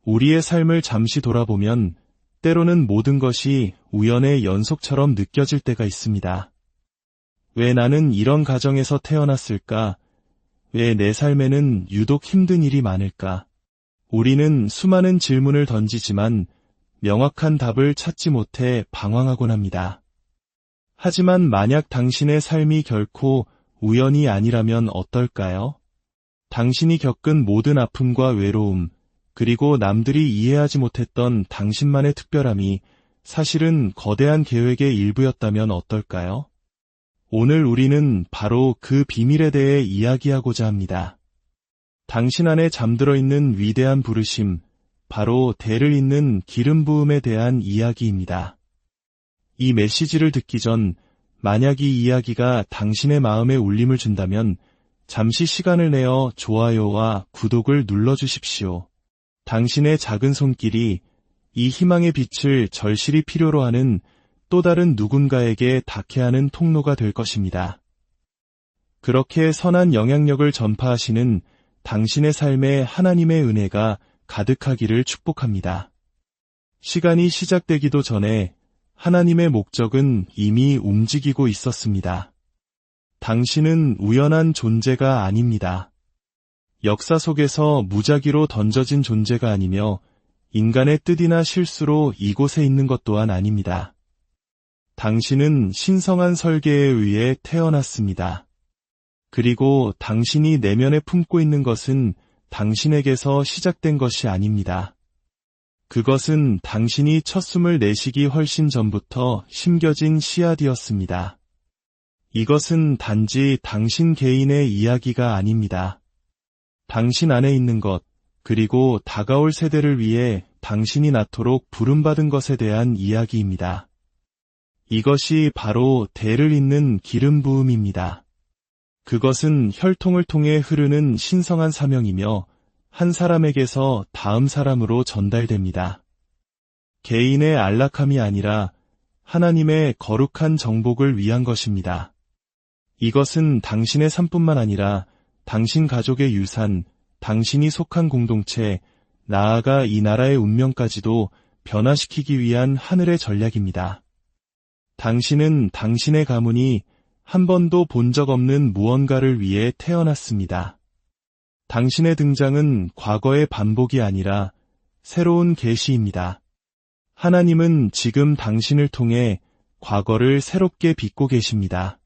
우리의 삶을 잠시 돌아보면 때로는 모든 것이 우연의 연속처럼 느껴질 때가 있습니다. 왜 나는 이런 가정에서 태어났을까? 왜 내 삶에는 유독 힘든 일이 많을까? 우리는 수많은 질문을 던지지만 명확한 답을 찾지 못해 방황하곤 합니다. 하지만 만약 당신의 삶이 결코 우연이 아니라면 어떨까요? 당신이 겪은 모든 아픔과 외로움, 그리고 남들이 이해하지 못했던 당신만의 특별함이 사실은 거대한 계획의 일부였다면 어떨까요? 오늘 우리는 바로 그 비밀에 대해 이야기하고자 합니다. 당신 안에 잠들어 있는 위대한 부르심, 바로 대를 잇는 기름 부음에 대한 이야기입니다. 이 메시지를 듣기 전 만약 이 이야기가 당신의 마음에 울림을 준다면 잠시 시간을 내어 좋아요와 구독을 눌러주십시오. 당신의 작은 손길이 이 희망의 빛을 절실히 필요로 하는 또 다른 누군가에게 닿게 하는 통로가 될 것입니다. 그렇게 선한 영향력을 전파하시는 당신의 삶에 하나님의 은혜가 가득하기를 축복합니다. 시간이 시작되기도 전에 하나님의 목적은 이미 움직이고 있었습니다. 당신은 우연한 존재가 아닙니다. 역사 속에서 무작위로 던져진 존재가 아니며 인간의 뜻이나 실수로 이곳에 있는 것 또한 아닙니다. 당신은 신성한 설계에 의해 태어났습니다. 그리고 당신이 내면에 품고 있는 것은 당신에게서 시작된 것이 아닙니다. 그것은 당신이 첫 숨을 내쉬기 훨씬 전부터 심겨진 씨앗이었습니다. 이것은 단지 당신 개인의 이야기가 아닙니다. 당신 안에 있는 것, 그리고 다가올 세대를 위해 당신이 낳도록 부름받은 것에 대한 이야기입니다. 이것이 바로 대를 잇는 기름 부음입니다. 그것은 혈통을 통해 흐르는 신성한 사명이며 한 사람에게서 다음 사람으로 전달됩니다. 개인의 안락함이 아니라 하나님의 거룩한 정복을 위한 것입니다. 이것은 당신의 삶뿐만 아니라 당신 가족의 유산, 당신이 속한 공동체, 나아가 이 나라의 운명까지도 변화시키기 위한 하늘의 전략입니다. 당신은 당신의 가문이 한 번도 본 적 없는 무언가를 위해 태어났습니다. 당신의 등장은 과거의 반복이 아니라 새로운 계시입니다. 하나님은 지금 당신을 통해 과거를 새롭게 빚고 계십니다.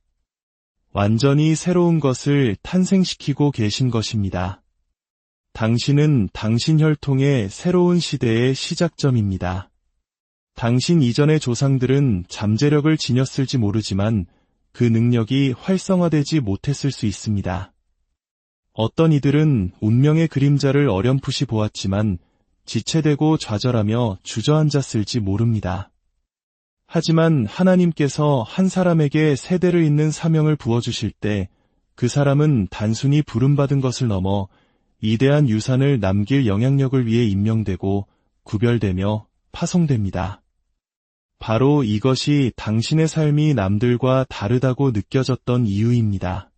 완전히 새로운 것을 탄생시키고 계신 것입니다. 당신은 당신 혈통의 새로운 시대의 시작점입니다. 당신 이전의 조상들은 잠재력을 지녔을지 모르지만 그 능력이 활성화되지 못했을 수 있습니다. 어떤 이들은 운명의 그림자를 어렴풋이 보았지만 지체되고 좌절하며 주저앉았을지 모릅니다. 하지만 하나님께서 한 사람에게 세대를 잇는 사명을 부어주실 때 그 사람은 단순히 부름받은 것을 넘어 위대한 유산을 남길 영향력을 위해 임명되고 구별되며 파송됩니다. 바로 이것이 당신의 삶이 남들과 다르다고 느껴졌던 이유입니다.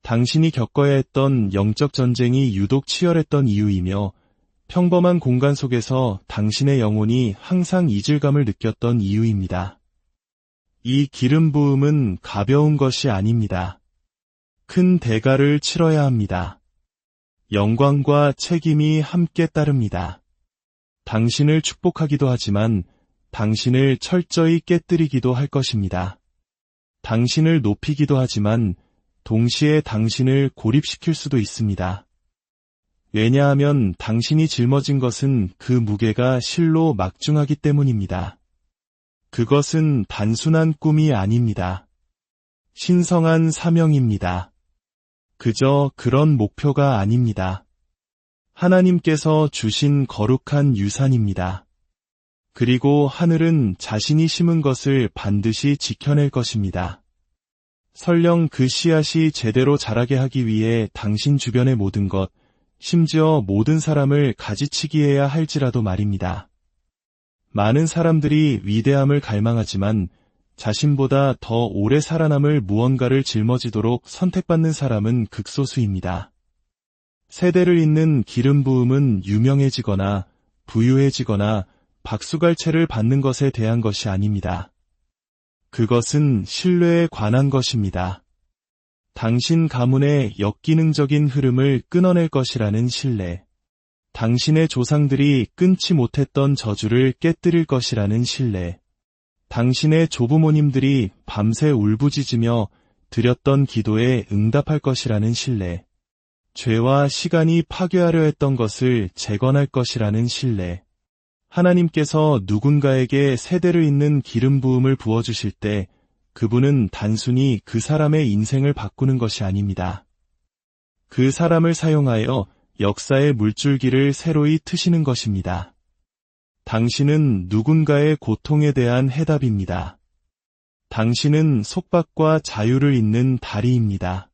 당신이 겪어야 했던 영적 전쟁이 유독 치열했던 이유이며 평범한 공간 속에서 당신의 영혼이 항상 이질감을 느꼈던 이유입니다. 이 기름 부음은 가벼운 것이 아닙니다. 큰 대가를 치러야 합니다. 영광과 책임이 함께 따릅니다. 당신을 축복하기도 하지만 당신을 철저히 깨뜨리기도 할 것입니다. 당신을 높이기도 하지만 동시에 당신을 고립시킬 수도 있습니다. 왜냐하면 당신이 짊어진 것은 그 무게가 실로 막중하기 때문입니다. 그것은 단순한 꿈이 아닙니다. 신성한 사명입니다. 그저 그런 목표가 아닙니다. 하나님께서 주신 거룩한 유산입니다. 그리고 하늘은 자신이 심은 것을 반드시 지켜낼 것입니다. 설령 그 씨앗이 제대로 자라게 하기 위해 당신 주변의 모든 것, 심지어 모든 사람을 가지치기해야 할지라도 말입니다. 많은 사람들이 위대함을 갈망하지만 자신보다 더 오래 살아남을 무언가를 짊어지도록 선택받는 사람은 극소수입니다. 세대를 잇는 기름 부음은 유명해지거나 부유해지거나 박수갈채를 받는 것에 대한 것이 아닙니다. 그것은 신뢰에 관한 것입니다. 당신 가문의 역기능적인 흐름을 끊어낼 것이라는 신뢰. 당신의 조상들이 끊지 못했던 저주를 깨뜨릴 것이라는 신뢰. 당신의 조부모님들이 밤새 울부짖으며 드렸던 기도에 응답할 것이라는 신뢰. 죄와 시간이 파괴하려 했던 것을 재건할 것이라는 신뢰. 하나님께서 누군가에게 세대를 잇는 기름 부음을 부어주실 때 그분은 단순히 그 사람의 인생을 바꾸는 것이 아닙니다. 그 사람을 사용하여 역사의 물줄기를 새로이 트시는 것입니다. 당신은 누군가의 고통에 대한 해답입니다. 당신은 속박과 자유를 잇는 다리입니다.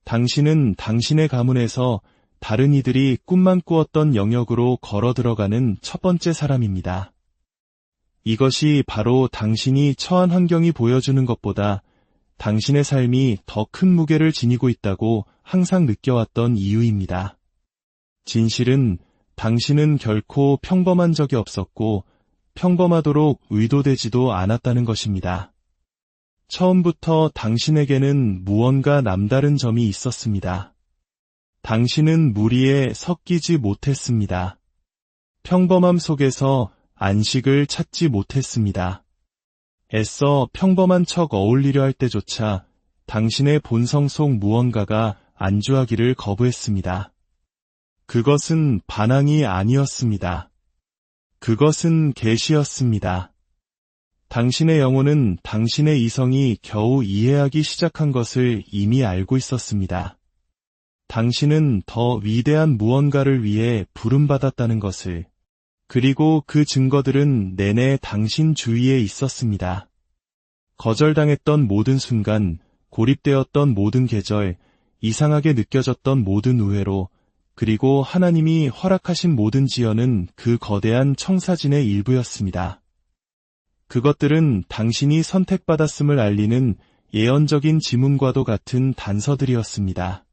당신은 당신의 가문에서 다른 이들이 꿈만 꾸었던 영역으로 걸어 들어가는 첫 번째 사람입니다. 이것이 바로 당신이 처한 환경이 보여주는 것보다 당신의 삶이 더 큰 무게를 지니고 있다고 항상 느껴왔던 이유입니다. 진실은 당신은 결코 평범한 적이 없었고 평범하도록 의도되지도 않았다는 것입니다. 처음부터 당신에게는 무언가 남다른 점이 있었습니다. 당신은 무리에 섞이지 못했습니다. 평범함 속에서 안식을 찾지 못했습니다. 애써 평범한 척 어울리려 할 때조차 당신의 본성 속 무언가가 안주하기를 거부했습니다. 그것은 반항이 아니었습니다. 그것은 계시였습니다. 당신의 영혼은 당신의 이성이 겨우 이해하기 시작한 것을 이미 알고 있었습니다. 당신은 더 위대한 무언가를 위해 부름받았다는 것을, 그리고 그 증거들은 내내 당신 주위에 있었습니다. 거절당했던 모든 순간, 고립되었던 모든 계절, 이상하게 느껴졌던 모든 우회로, 그리고 하나님이 허락하신 모든 지연은 그 거대한 청사진의 일부였습니다. 그것들은 당신이 선택받았음을 알리는 예언적인 지문과도 같은 단서들이었습니다.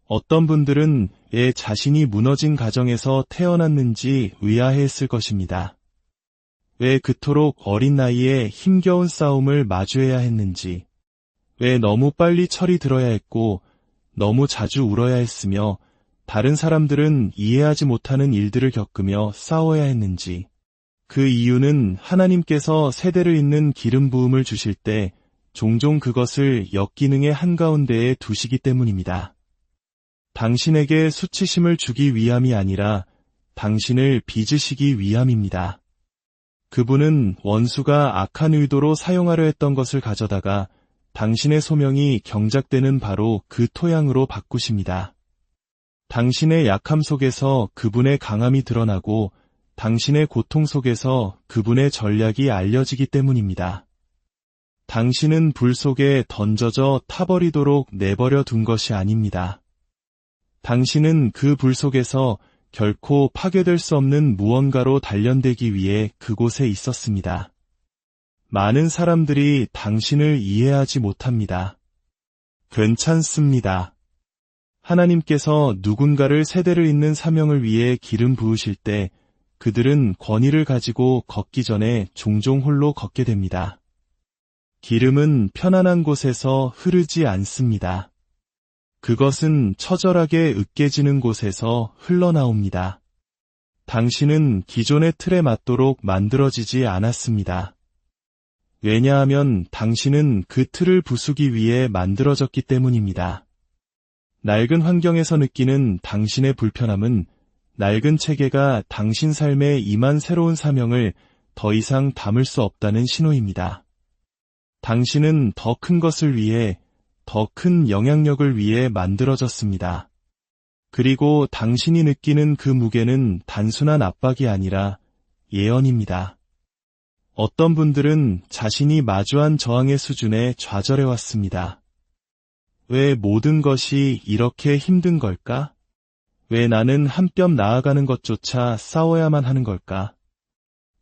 어떤 분들은 왜 자신이 무너진 가정에서 태어났는지 의아해했을 것입니다. 왜 그토록 어린 나이에 힘겨운 싸움을 마주해야 했는지, 왜 너무 빨리 철이 들어야 했고 너무 자주 울어야 했으며 다른 사람들은 이해하지 못하는 일들을 겪으며 싸워야 했는지, 그 이유는 하나님께서 세대를 잇는 기름 부음을 주실 때 종종 그것을 역기능의 한가운데에 두시기 때문입니다. 당신에게 수치심을 주기 위함이 아니라 당신을 빚으시기 위함입니다. 그분은 원수가 악한 의도로 사용하려 했던 것을 가져다가 당신의 소명이 경작되는 바로 그 토양으로 바꾸십니다. 당신의 약함 속에서 그분의 강함이 드러나고 당신의 고통 속에서 그분의 전략이 알려지기 때문입니다. 당신은 불 속에 던져져 타버리도록 내버려 둔 것이 아닙니다. 당신은 그 불 속에서 결코 파괴될 수 없는 무언가로 단련되기 위해 그곳에 있었습니다. 많은 사람들이 당신을 이해하지 못합니다. 괜찮습니다. 하나님께서 누군가를 세대를 잇는 사명을 위해 기름 부으실 때 그들은 권위를 가지고 걷기 전에 종종 홀로 걷게 됩니다. 기름은 편안한 곳에서 흐르지 않습니다. 그것은 처절하게 으깨지는 곳에서 흘러나옵니다. 당신은 기존의 틀에 맞도록 만들어지지 않았습니다. 왜냐하면 당신은 그 틀을 부수기 위해 만들어졌기 때문입니다. 낡은 환경에서 느끼는 당신의 불편함은 낡은 체계가 당신 삶에 임한 새로운 사명을 더 이상 담을 수 없다는 신호입니다. 당신은 더 큰 것을 위해, 더 큰 영향력을 위해 만들어졌습니다. 그리고 당신이 느끼는 그 무게는 단순한 압박이 아니라 예언입니다. 어떤 분들은 자신이 마주한 저항의 수준에 좌절해왔습니다. 왜 모든 것이 이렇게 힘든 걸까? 왜 나는 한 뼘 나아가는 것조차 싸워야만 하는 걸까?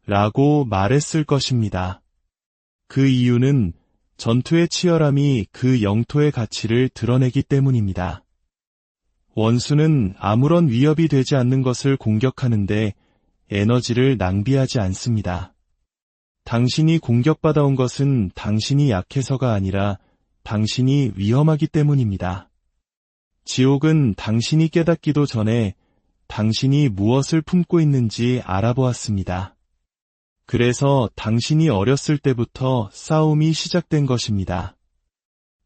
라고 말했을 것입니다. 그 이유는 전투의 치열함이 그 영토의 가치를 드러내기 때문입니다. 원수는 아무런 위협이 되지 않는 것을 공격하는데 에너지를 낭비하지 않습니다. 당신이 공격받아온 것은 당신이 약해서가 아니라 당신이 위험하기 때문입니다. 지옥은 당신이 깨닫기도 전에 당신이 무엇을 품고 있는지 알아보았습니다. 그래서 당신이 어렸을 때부터 싸움이 시작된 것입니다.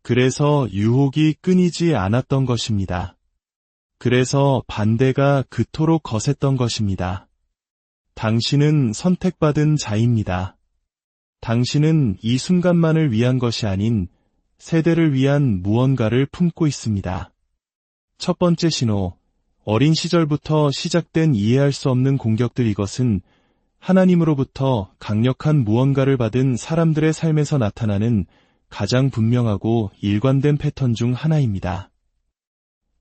그래서 유혹이 끊이지 않았던 것입니다. 그래서 반대가 그토록 거셌던 것입니다. 당신은 선택받은 자입니다. 당신은 이 순간만을 위한 것이 아닌 세대를 위한 무언가를 품고 있습니다. 첫 번째 신호, 어린 시절부터 시작된 이해할 수 없는 공격들. 이것은 하나님으로부터 강력한 무언가를 받은 사람들의 삶에서 나타나는 가장 분명하고 일관된 패턴 중 하나입니다.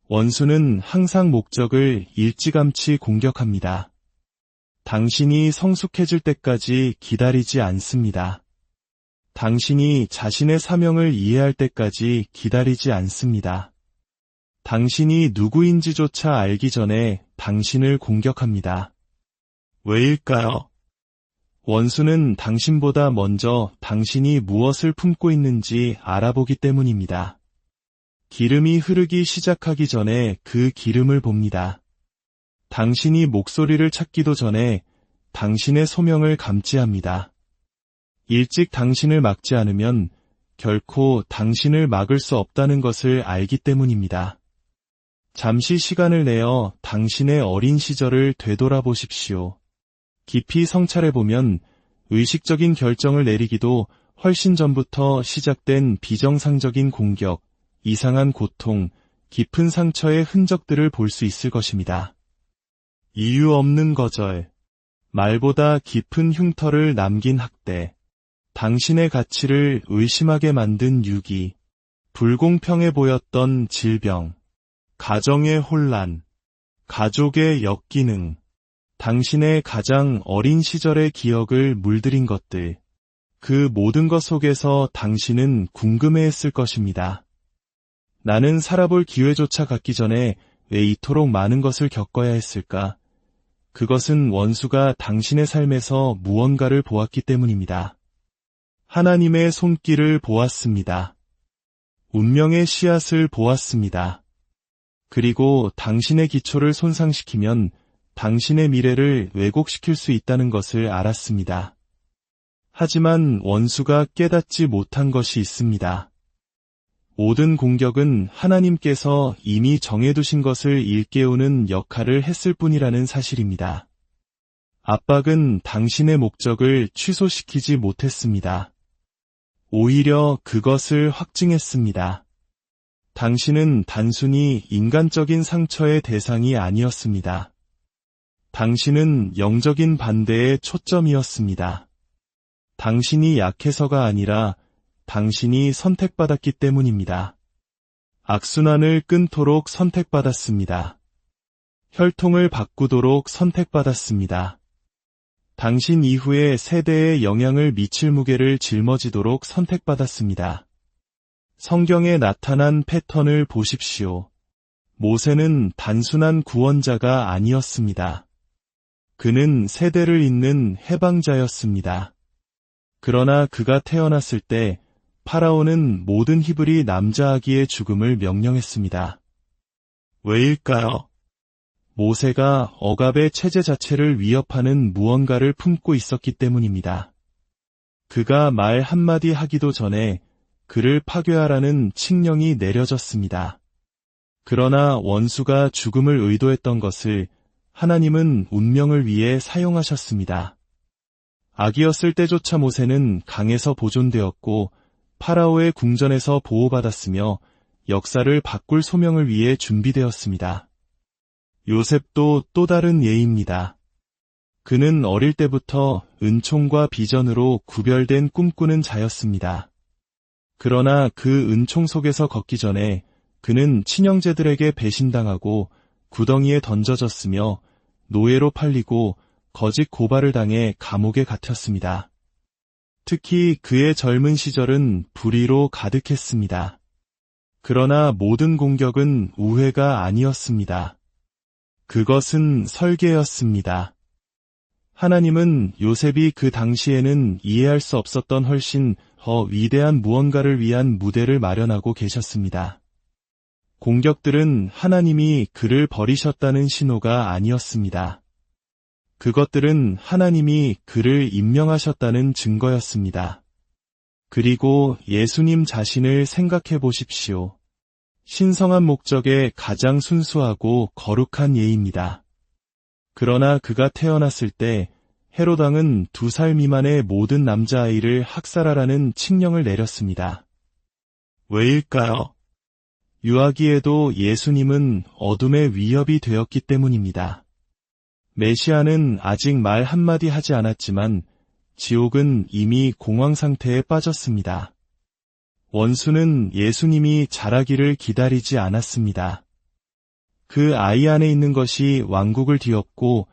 원수는 항상 목적을 일찌감치 공격합니다. 당신이 성숙해질 때까지 기다리지 않습니다. 당신이 자신의 사명을 이해할 때까지 기다리지 않습니다. 당신이 누구인지조차 알기 전에 당신을 공격합니다. 왜일까요? 원수는 당신보다 먼저 당신이 무엇을 품고 있는지 알아보기 때문입니다. 기름이 흐르기 시작하기 전에 그 기름을 봅니다. 당신이 목소리를 찾기도 전에 당신의 소명을 감지합니다. 일찍 당신을 막지 않으면 결코 당신을 막을 수 없다는 것을 알기 때문입니다. 잠시 시간을 내어 당신의 어린 시절을 되돌아보십시오. 깊이 성찰해보면 의식적인 결정을 내리기도 훨씬 전부터 시작된 비정상적인 공격, 이상한 고통, 깊은 상처의 흔적들을 볼 수 있을 것입니다. 이유 없는 거절, 말보다 깊은 흉터를 남긴 학대, 당신의 가치를 의심하게 만든 유기, 불공평해 보였던 질병, 가정의 혼란, 가족의 역기능, 당신의 가장 어린 시절의 기억을 물들인 것들, 그 모든 것 속에서 당신은 궁금해했을 것입니다. 나는 살아볼 기회조차 갖기 전에 왜 이토록 많은 것을 겪어야 했을까? 그것은 원수가 당신의 삶에서 무언가를 보았기 때문입니다. 하나님의 손길을 보았습니다. 운명의 씨앗을 보았습니다. 그리고 당신의 기초를 손상시키면 당신의 미래를 왜곡시킬 수 있다는 것을 알았습니다. 하지만 원수가 깨닫지 못한 것이 있습니다. 모든 공격은 하나님께서 이미 정해두신 것을 일깨우는 역할을 했을 뿐이라는 사실입니다. 압박은 당신의 목적을 취소시키지 못했습니다. 오히려 그것을 확증했습니다. 당신은 단순히 인간적인 상처의 대상이 아니었습니다. 당신은 영적인 반대의 초점이었습니다. 당신이 약해서가 아니라 당신이 선택받았기 때문입니다. 악순환을 끊도록 선택받았습니다. 혈통을 바꾸도록 선택받았습니다. 당신 이후의 세대에 영향을 미칠 무게를 짊어지도록 선택받았습니다. 성경에 나타난 패턴을 보십시오. 모세는 단순한 구원자가 아니었습니다. 그는 세대를 잇는 해방자였습니다. 그러나 그가 태어났을 때 파라오는 모든 히브리 남자아기의 죽음을 명령했습니다. 왜일까요? 모세가 억압의 체제 자체를 위협하는 무언가를 품고 있었기 때문입니다. 그가 말 한마디 하기도 전에 그를 파괴하라는 칙령이 내려졌습니다. 그러나 원수가 죽음을 의도했던 것을 하나님은 운명을 위해 사용하셨습니다. 아기였을 때조차 모세는 강에서 보존되었고 파라오의 궁전에서 보호받았으며 역사를 바꿀 소명을 위해 준비되었습니다. 요셉도 또 다른 예입니다. 그는 어릴 때부터 은총과 비전으로 구별된 꿈꾸는 자였습니다. 그러나 그 은총 속에서 걷기 전에 그는 친형제들에게 배신당하고 구덩이에 던져졌으며 노예로 팔리고 거짓 고발을 당해 감옥에 갇혔습니다. 특히 그의 젊은 시절은 불의로 가득했습니다. 그러나 모든 공격은 우회가 아니었습니다. 그것은 설계였습니다. 하나님은 요셉이 그 당시에는 이해할 수 없었던 훨씬 더 위대한 무언가를 위한 무대를 마련하고 계셨습니다. 공격들은 하나님이 그를 버리셨다는 신호가 아니었습니다. 그것들은 하나님이 그를 임명하셨다는 증거였습니다. 그리고 예수님 자신을 생각해 보십시오. 신성한 목적의 가장 순수하고 거룩한 예입니다. 그러나 그가 태어났을 때 헤롯 왕은 2살 미만의 모든 남자아이를 학살하라는 칙령을 내렸습니다. 왜일까요? 유아기에도 예수님은 어둠의 위협이 되었기 때문입니다. 메시아는 아직 말 한마디 하지 않았지만 지옥은 이미 공황 상태에 빠졌습니다. 원수는 예수님이 자라기를 기다리지 않았습니다. 그 아이 안에 있는 것이 왕국을 뒤엎고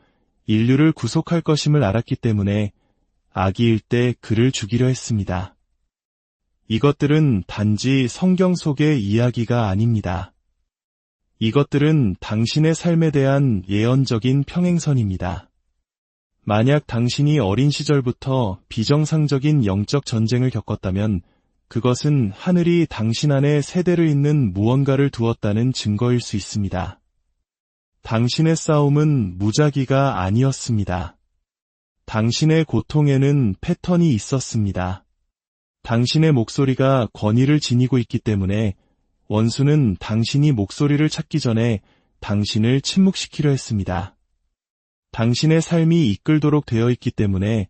인류를 구속할 것임을 알았기 때문에 아기일 때 그를 죽이려 했습니다. 이것들은 단지 성경 속의 이야기가 아닙니다. 이것들은 당신의 삶에 대한 예언적인 평행선입니다. 만약 당신이 어린 시절부터 비정상적인 영적 전쟁을 겪었다면 그것은 하늘이 당신 안에 세대를 잇는 무언가를 두었다는 증거일 수 있습니다. 당신의 싸움은 무작위가 아니었습니다. 당신의 고통에는 패턴이 있었습니다. 당신의 목소리가 권위를 지니고 있기 때문에 원수는 당신이 목소리를 찾기 전에 당신을 침묵시키려 했습니다. 당신의 삶이 이끌도록 되어 있기 때문에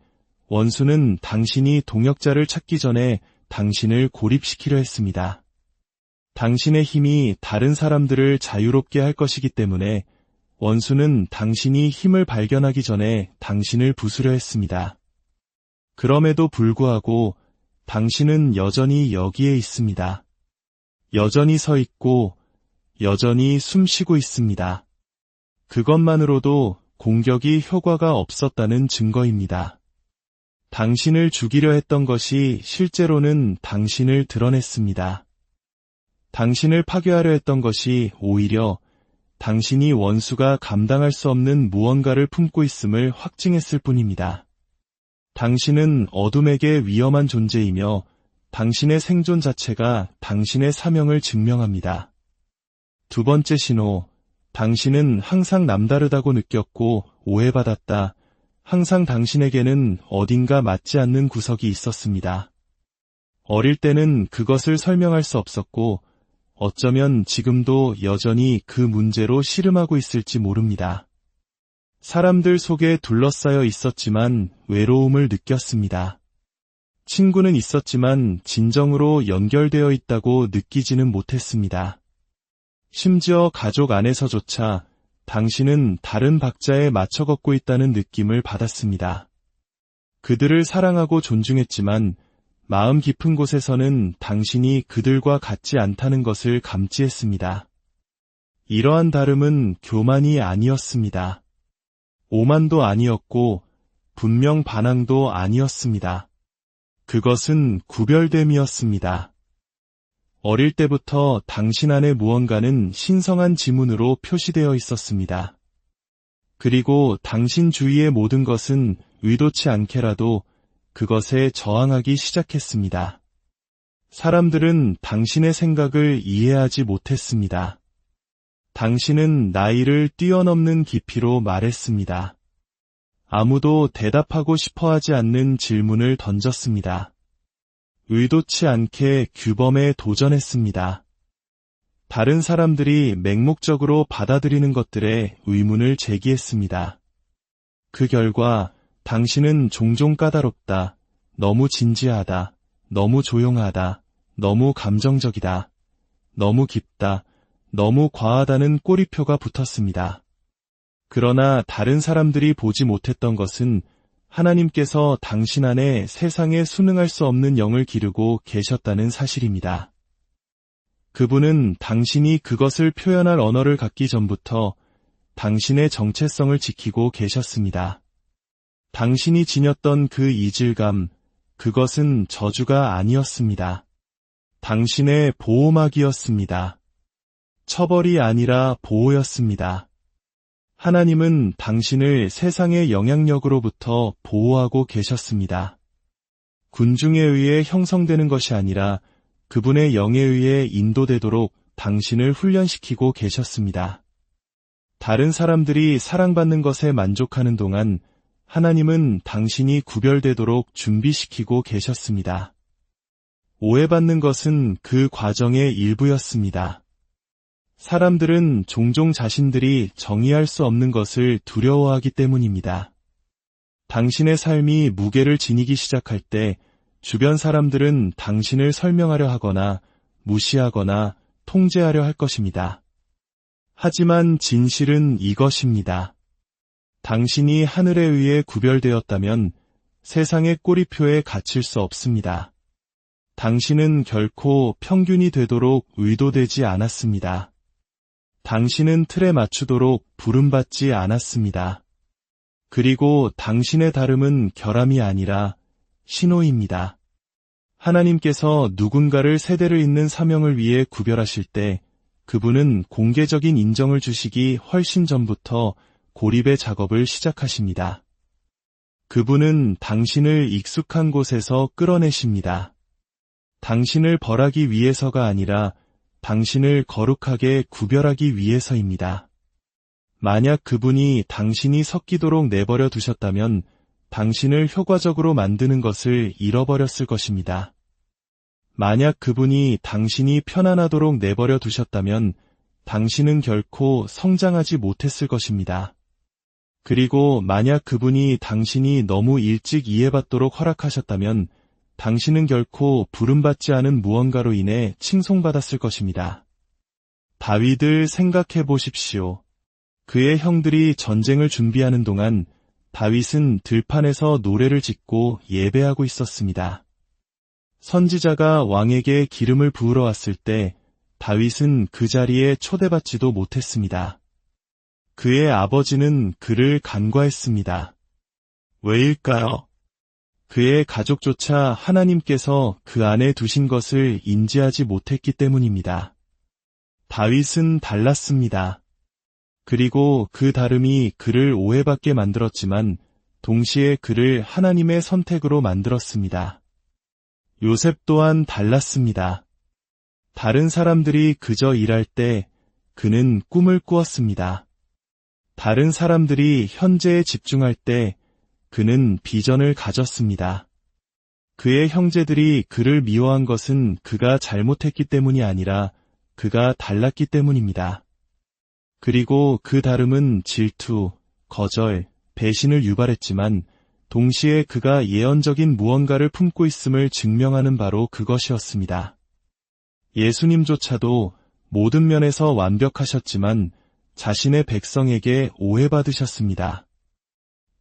원수는 당신이 동역자를 찾기 전에 당신을 고립시키려 했습니다. 당신의 힘이 다른 사람들을 자유롭게 할 것이기 때문에 원수는 당신이 힘을 발견하기 전에 당신을 부수려 했습니다. 그럼에도 불구하고 당신은 여전히 여기에 있습니다. 여전히 서 있고 여전히 숨 쉬고 있습니다. 그것만으로도 공격이 효과가 없었다는 증거입니다. 당신을 죽이려 했던 것이 실제로는 당신을 드러냈습니다. 당신을 파괴하려 했던 것이 오히려 당신이 원수가 감당할 수 없는 무언가를 품고 있음을 확증했을 뿐입니다. 당신은 어둠에게 위험한 존재이며 당신의 생존 자체가 당신의 사명을 증명합니다. 2번째 신호, 당신은 항상 남다르다고 느꼈고 오해받았다. 항상 당신에게는 어딘가 맞지 않는 구석이 있었습니다. 어릴 때는 그것을 설명할 수 없었고 어쩌면 지금도 여전히 그 문제로 씨름하고 있을지 모릅니다. 사람들 속에 둘러싸여 있었지만 외로움을 느꼈습니다. 친구는 있었지만 진정으로 연결되어 있다고 느끼지는 못했습니다. 심지어 가족 안에서조차 당신은 다른 박자에 맞춰 걷고 있다는 느낌을 받았습니다. 그들을 사랑하고 존중했지만 마음 깊은 곳에서는 당신이 그들과 같지 않다는 것을 감지했습니다. 이러한 다름은 교만이 아니었습니다. 오만도 아니었고 분명 반항도 아니었습니다. 그것은 구별됨이었습니다. 어릴 때부터 당신 안에 무언가는 신성한 지문으로 표시되어 있었습니다. 그리고 당신 주위의 모든 것은 의도치 않게라도 그것에 저항하기 시작했습니다. 사람들은 당신의 생각을 이해하지 못했습니다. 당신은 나이를 뛰어넘는 깊이로 말했습니다. 아무도 대답하고 싶어 하지 않는 질문을 던졌습니다. 의도치 않게 규범에 도전했습니다. 다른 사람들이 맹목적으로 받아들이는 것들에 의문을 제기했습니다. 그 결과 당신은 종종 까다롭다, 너무 진지하다, 너무 조용하다, 너무 감정적이다, 너무 깊다, 너무 과하다는 꼬리표가 붙었습니다. 그러나 다른 사람들이 보지 못했던 것은 하나님께서 당신 안에 세상에 순응할 수 없는 영을 기르고 계셨다는 사실입니다. 그분은 당신이 그것을 표현할 언어를 갖기 전부터 당신의 정체성을 지키고 계셨습니다. 당신이 지녔던 그 이질감, 그것은 저주가 아니었습니다. 당신의 보호막이었습니다. 처벌이 아니라 보호였습니다. 하나님은 당신을 세상의 영향력으로부터 보호하고 계셨습니다. 군중에 의해 형성되는 것이 아니라 그분의 영에 의해 인도되도록 당신을 훈련시키고 계셨습니다. 다른 사람들이 사랑받는 것에 만족하는 동안 하나님은 당신이 구별되도록 준비시키고 계셨습니다. 오해받는 것은 그 과정의 일부였습니다. 사람들은 종종 자신들이 정의할 수 없는 것을 두려워하기 때문입니다. 당신의 삶이 무게를 지니기 시작할 때 주변 사람들은 당신을 설명하려 하거나 무시하거나 통제하려 할 것입니다. 하지만 진실은 이것입니다. 당신이 하늘에 의해 구별되었다면 세상의 꼬리표에 갇힐 수 없습니다. 당신은 결코 평균이 되도록 의도되지 않았습니다. 당신은 틀에 맞추도록 부름받지 않았습니다. 그리고 당신의 다름은 결함이 아니라 신호입니다. 하나님께서 누군가를 세대를 잇는 사명을 위해 구별하실 때 그분은 공개적인 인정을 주시기 훨씬 전부터 고립의 작업을 시작하십니다. 그분은 당신을 익숙한 곳에서 끌어내십니다. 당신을 벌하기 위해서가 아니라 당신을 거룩하게 구별하기 위해서입니다. 만약 그분이 당신이 섞이도록 내버려 두셨다면 당신을 효과적으로 만드는 것을 잃어버렸을 것입니다. 만약 그분이 당신이 편안하도록 내버려 두셨다면 당신은 결코 성장하지 못했을 것입니다. 그리고 만약 그분이 당신이 너무 일찍 이해받도록 허락하셨다면 당신은 결코 부름받지 않은 무언가로 인해 칭송받았을 것입니다. 다윗을 생각해 보십시오. 그의 형들이 전쟁을 준비하는 동안 다윗은 들판에서 노래를 짓고 예배하고 있었습니다. 선지자가 왕에게 기름을 부으러 왔을 때 다윗은 그 자리에 초대받지도 못했습니다. 그의 아버지는 그를 간과했습니다. 왜일까요? 그의 가족조차 하나님께서 그 안에 두신 것을 인지하지 못했기 때문입니다. 다윗은 달랐습니다. 그리고 그 다름이 그를 오해받게 만들었지만 동시에 그를 하나님의 선택으로 만들었습니다. 요셉 또한 달랐습니다. 다른 사람들이 그저 일할 때 그는 꿈을 꾸었습니다. 다른 사람들이 현재에 집중할 때 그는 비전을 가졌습니다. 그의 형제들이 그를 미워한 것은 그가 잘못했기 때문이 아니라 그가 달랐기 때문입니다. 그리고 그 다름은 질투, 거절, 배신을 유발했지만 동시에 그가 예언적인 무언가를 품고 있음을 증명하는 바로 그것이었습니다. 예수님조차도 모든 면에서 완벽하셨지만 자신의 백성에게 오해받으셨습니다.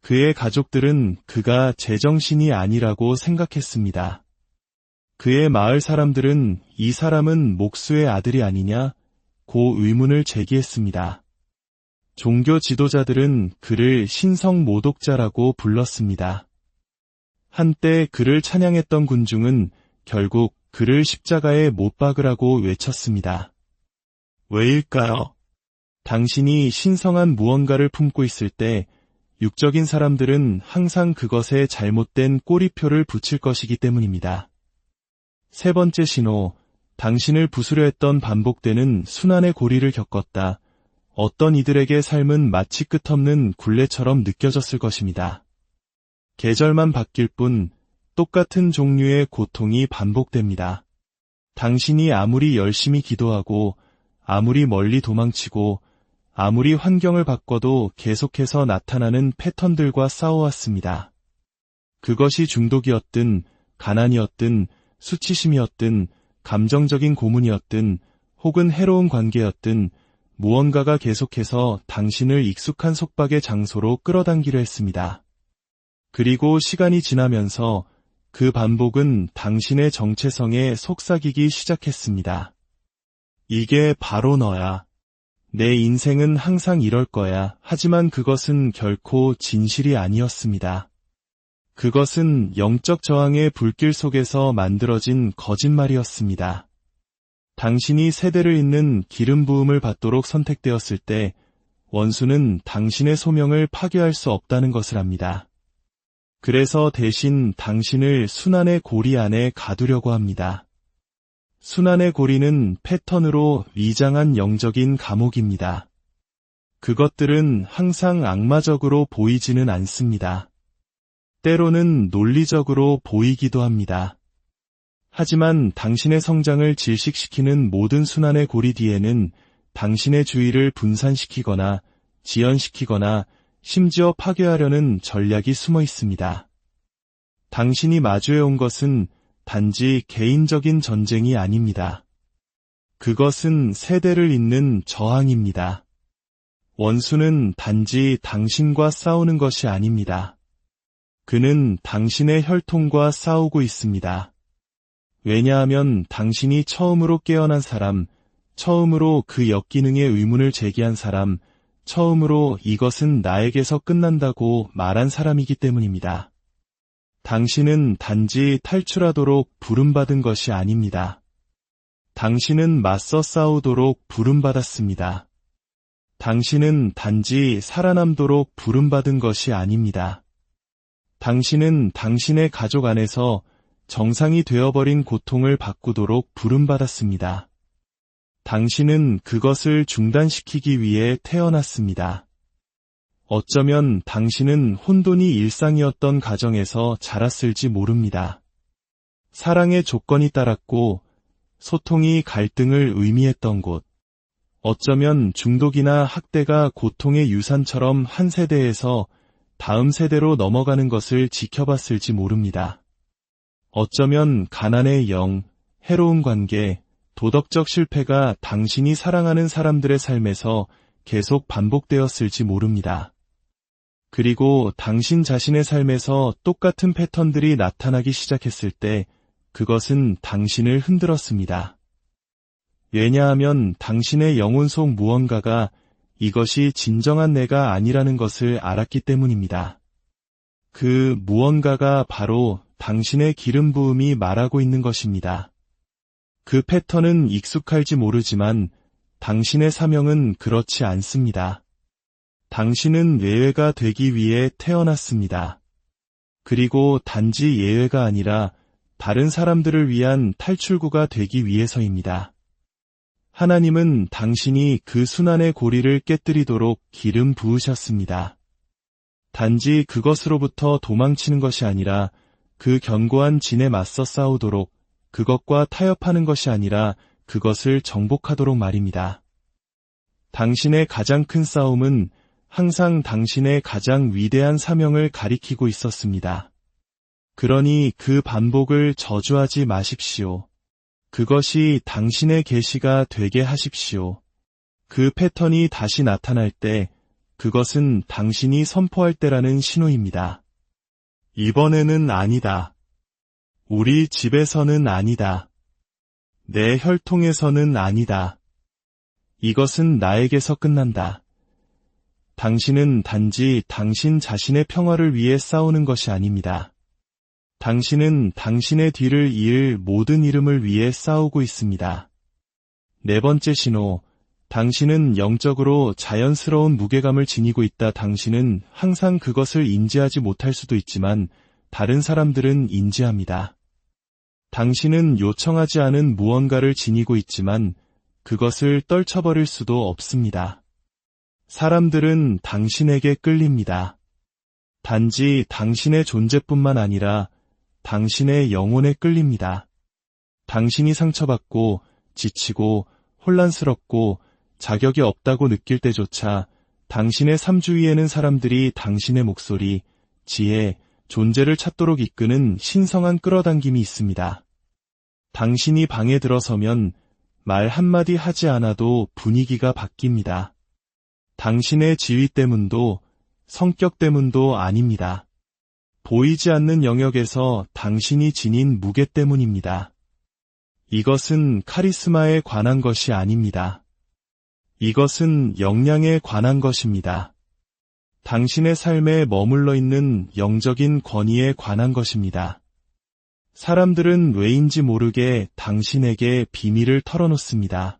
그의 가족들은 그가 제정신이 아니라고 생각했습니다. 그의 마을 사람들은 이 사람은 목수의 아들이 아니냐? 고 의문을 제기했습니다. 종교 지도자들은 그를 신성 모독자라고 불렀습니다. 한때 그를 찬양했던 군중은 결국 그를 십자가에 못 박으라고 외쳤습니다. 왜일까요? 당신이 신성한 무언가를 품고 있을 때 육적인 사람들은 항상 그것에 잘못된 꼬리표를 붙일 것이기 때문입니다. 세 번째 신호, 당신을 부수려 했던 반복되는 순환의 고리를 겪었다. 어떤 이들에게 삶은 마치 끝없는 굴레처럼 느껴졌을 것입니다. 계절만 바뀔 뿐 똑같은 종류의 고통이 반복됩니다. 당신이 아무리 열심히 기도하고 아무리 멀리 도망치고 아무리 환경을 바꿔도 계속해서 나타나는 패턴들과 싸워왔습니다. 그것이 중독이었든 가난이었든 수치심이었든 감정적인 고문이었든 혹은 해로운 관계였든 무언가가 계속해서 당신을 익숙한 속박의 장소로 끌어당기려 했습니다. 그리고 시간이 지나면서 그 반복은 당신의 정체성에 속삭이기 시작했습니다. 이게 바로 너야. 내 인생은 항상 이럴 거야. 하지만 그것은 결코 진실이 아니었습니다. 그것은 영적 저항의 불길 속에서 만들어진 거짓말이었습니다. 당신이 세대를 잇는 기름 부음을 받도록 선택되었을 때 원수는 당신의 소명을 파괴할 수 없다는 것을 압니다. 그래서 대신 당신을 순환의 고리 안에 가두려고 합니다. 순환의 고리는 패턴으로 위장한 영적인 감옥입니다. 그것들은 항상 악마적으로 보이지는 않습니다. 때로는 논리적으로 보이기도 합니다. 하지만 당신의 성장을 질식시키는 모든 순환의 고리 뒤에는 당신의 주의를 분산시키거나 지연시키거나 심지어 파괴하려는 전략이 숨어 있습니다. 당신이 마주해온 것은 단지 개인적인 전쟁이 아닙니다. 그것은 세대를 잇는 저항입니다. 원수는 단지 당신과 싸우는 것이 아닙니다. 그는 당신의 혈통과 싸우고 있습니다. 왜냐하면 당신이 처음으로 깨어난 사람, 처음으로 그 역기능의 의문을 제기한 사람, 처음으로 이것은 나에게서 끝난다고 말한 사람이기 때문입니다. 당신은 단지 탈출하도록 부름받은 것이 아닙니다. 당신은 맞서 싸우도록 부름받았습니다. 당신은 단지 살아남도록 부름받은 것이 아닙니다. 당신은 당신의 가족 안에서 정상이 되어버린 고통을 바꾸도록 부름받았습니다. 당신은 그것을 중단시키기 위해 태어났습니다. 어쩌면 당신은 혼돈이 일상이었던 가정에서 자랐을지 모릅니다. 사랑의 조건이 따랐고 소통이 갈등을 의미했던 곳. 어쩌면 중독이나 학대가 고통의 유산처럼 한 세대에서 다음 세대로 넘어가는 것을 지켜봤을지 모릅니다. 어쩌면 가난의 영, 해로운 관계, 도덕적 실패가 당신이 사랑하는 사람들의 삶에서 계속 반복되었을지 모릅니다. 그리고 당신 자신의 삶에서 똑같은 패턴들이 나타나기 시작했을 때 그것은 당신을 흔들었습니다. 왜냐하면 당신의 영혼 속 무언가가 이것이 진정한 내가 아니라는 것을 알았기 때문입니다. 그 무언가가 바로 당신의 기름 부음이 말하고 있는 것입니다. 그 패턴은 익숙할지 모르지만 당신의 사명은 그렇지 않습니다. 당신은 예외가 되기 위해 태어났습니다. 그리고 단지 예외가 아니라 다른 사람들을 위한 탈출구가 되기 위해서입니다. 하나님은 당신이 그 순환의 고리를 깨뜨리도록 기름 부으셨습니다. 단지 그것으로부터 도망치는 것이 아니라 그 견고한 진에 맞서 싸우도록, 그것과 타협하는 것이 아니라 그것을 정복하도록 말입니다. 당신의 가장 큰 싸움은 항상 당신의 가장 위대한 사명을 가리키고 있었습니다. 그러니 그 반복을 저주하지 마십시오. 그것이 당신의 계시가 되게 하십시오. 그 패턴이 다시 나타날 때 그것은 당신이 선포할 때라는 신호입니다. 이번에는 아니다. 우리 집에서는 아니다. 내 혈통에서는 아니다. 이것은 나에게서 끝난다. 당신은 단지 당신 자신의 평화를 위해 싸우는 것이 아닙니다. 당신은 당신의 뒤를 이을 모든 이름을 위해 싸우고 있습니다. 네 번째 신호, 당신은 영적으로 자연스러운 무게감을 지니고 있다. 당신은 항상 그것을 인지하지 못할 수도 있지만 다른 사람들은 인지합니다. 당신은 요청하지 않은 무언가를 지니고 있지만 그것을 떨쳐버릴 수도 없습니다. 사람들은 당신에게 끌립니다. 단지 당신의 존재뿐만 아니라 당신의 영혼에 끌립니다. 당신이 상처받고 지치고 혼란스럽고 자격이 없다고 느낄 때조차 당신의 삶 주위에는 사람들이 당신의 목소리, 지혜, 존재를 찾도록 이끄는 신성한 끌어당김이 있습니다. 당신이 방에 들어서면 말 한마디 하지 않아도 분위기가 바뀝니다. 당신의 지위 때문도 성격 때문도 아닙니다. 보이지 않는 영역에서 당신이 지닌 무게 때문입니다. 이것은 카리스마에 관한 것이 아닙니다. 이것은 역량에 관한 것입니다. 당신의 삶에 머물러 있는 영적인 권위에 관한 것입니다. 사람들은 왜인지 모르게 당신에게 비밀을 털어놓습니다.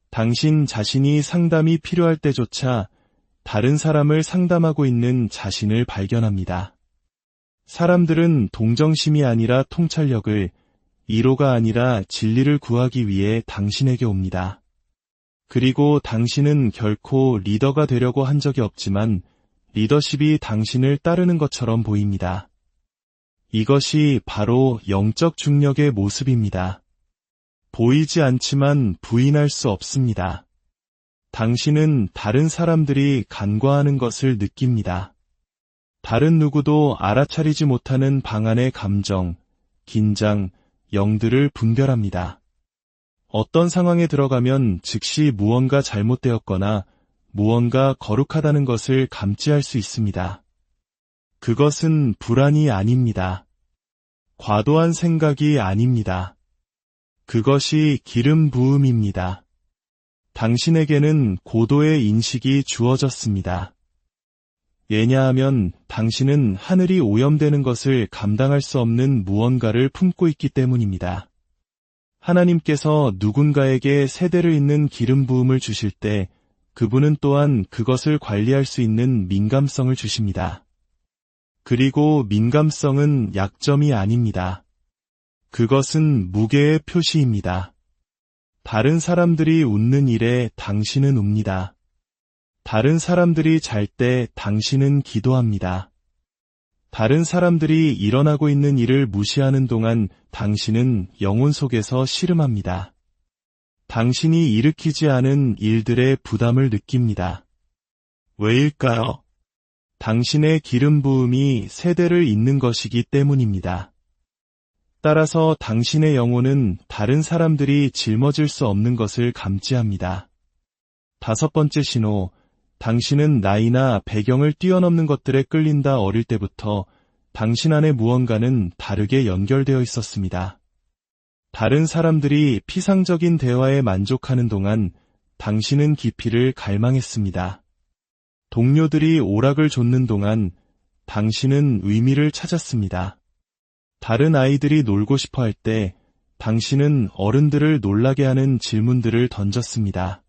당신 자신이 상담이 필요할 때조차 다른 사람을 상담하고 있는 자신을 발견합니다. 사람들은 동정심이 아니라 통찰력을, 이로가 아니라 진리를 구하기 위해 당신에게 옵니다. 그리고 당신은 결코 리더가 되려고 한 적이 없지만 리더십이 당신을 따르는 것처럼 보입니다. 이것이 바로 영적 중력의 모습입니다. 보이지 않지만 부인할 수 없습니다. 당신은 다른 사람들이 간과하는 것을 느낍니다. 다른 누구도 알아차리지 못하는 방안의 감정, 긴장, 영들을 분별합니다. 어떤 상황에 들어가면 즉시 무언가 잘못되었거나 무언가 거룩하다는 것을 감지할 수 있습니다. 그것은 불안이 아닙니다. 과도한 생각이 아닙니다. 그것이 기름 부음입니다. 당신에게는 고도의 인식이 주어졌습니다. 왜냐하면 당신은 하늘이 오염되는 것을 감당할 수 없는 무언가를 품고 있기 때문입니다. 하나님께서 누군가에게 세대를 잇는 기름 부음을 주실 때 그분은 또한 그것을 관리할 수 있는 민감성을 주십니다. 그리고 민감성은 약점이 아닙니다. 그것은 무게의 표시입니다. 다른 사람들이 웃는 일에 당신은 웁니다. 다른 사람들이 잘 때 당신은 기도합니다. 다른 사람들이 일어나고 있는 일을 무시하는 동안 당신은 영혼 속에서 씨름합니다. 당신이 일으키지 않은 일들의 부담을 느낍니다. 왜일까요? 당신의 기름 부음이 세대를 잇는 것이기 때문입니다. 따라서 당신의 영혼은 다른 사람들이 짊어질 수 없는 것을 감지합니다. 5번째 신호, 당신은 나이나 배경을 뛰어넘는 것들에 끌린다. 어릴 때부터 당신 안에 무언가는 다르게 연결되어 있었습니다. 다른 사람들이 피상적인 대화에 만족하는 동안 당신은 깊이를 갈망했습니다. 동료들이 오락을 좇는 동안 당신은 의미를 찾았습니다. 다른 아이들이 놀고 싶어 할 때 당신은 어른들을 놀라게 하는 질문들을 던졌습니다.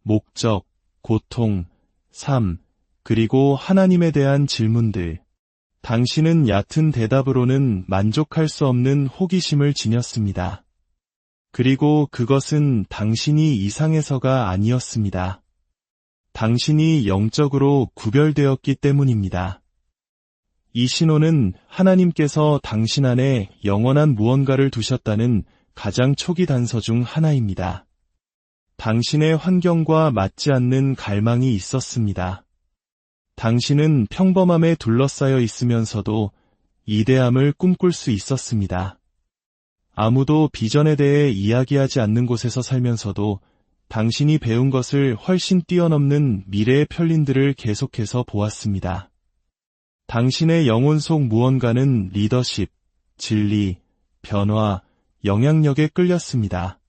목적, 고통, 삶, 그리고 하나님에 대한 질문들. 당신은 얕은 대답으로는 만족할 수 없는 호기심을 지녔습니다. 그리고 그것은 당신이 이상해서가 아니었습니다. 당신이 영적으로 구별되었기 때문입니다. 이 신호는 하나님께서 당신 안에 영원한 무언가를 두셨다는 가장 초기 단서 중 하나입니다. 당신의 환경과 맞지 않는 갈망이 있었습니다. 당신은 평범함에 둘러싸여 있으면서도 이대함을 꿈꿀 수 있었습니다. 아무도 비전에 대해 이야기하지 않는 곳에서 살면서도 당신이 배운 것을 훨씬 뛰어넘는 미래의 편린들을 계속해서 보았습니다. 당신의 영혼 속 무언가는 리더십, 진리, 변화, 영향력에 끌렸습니다.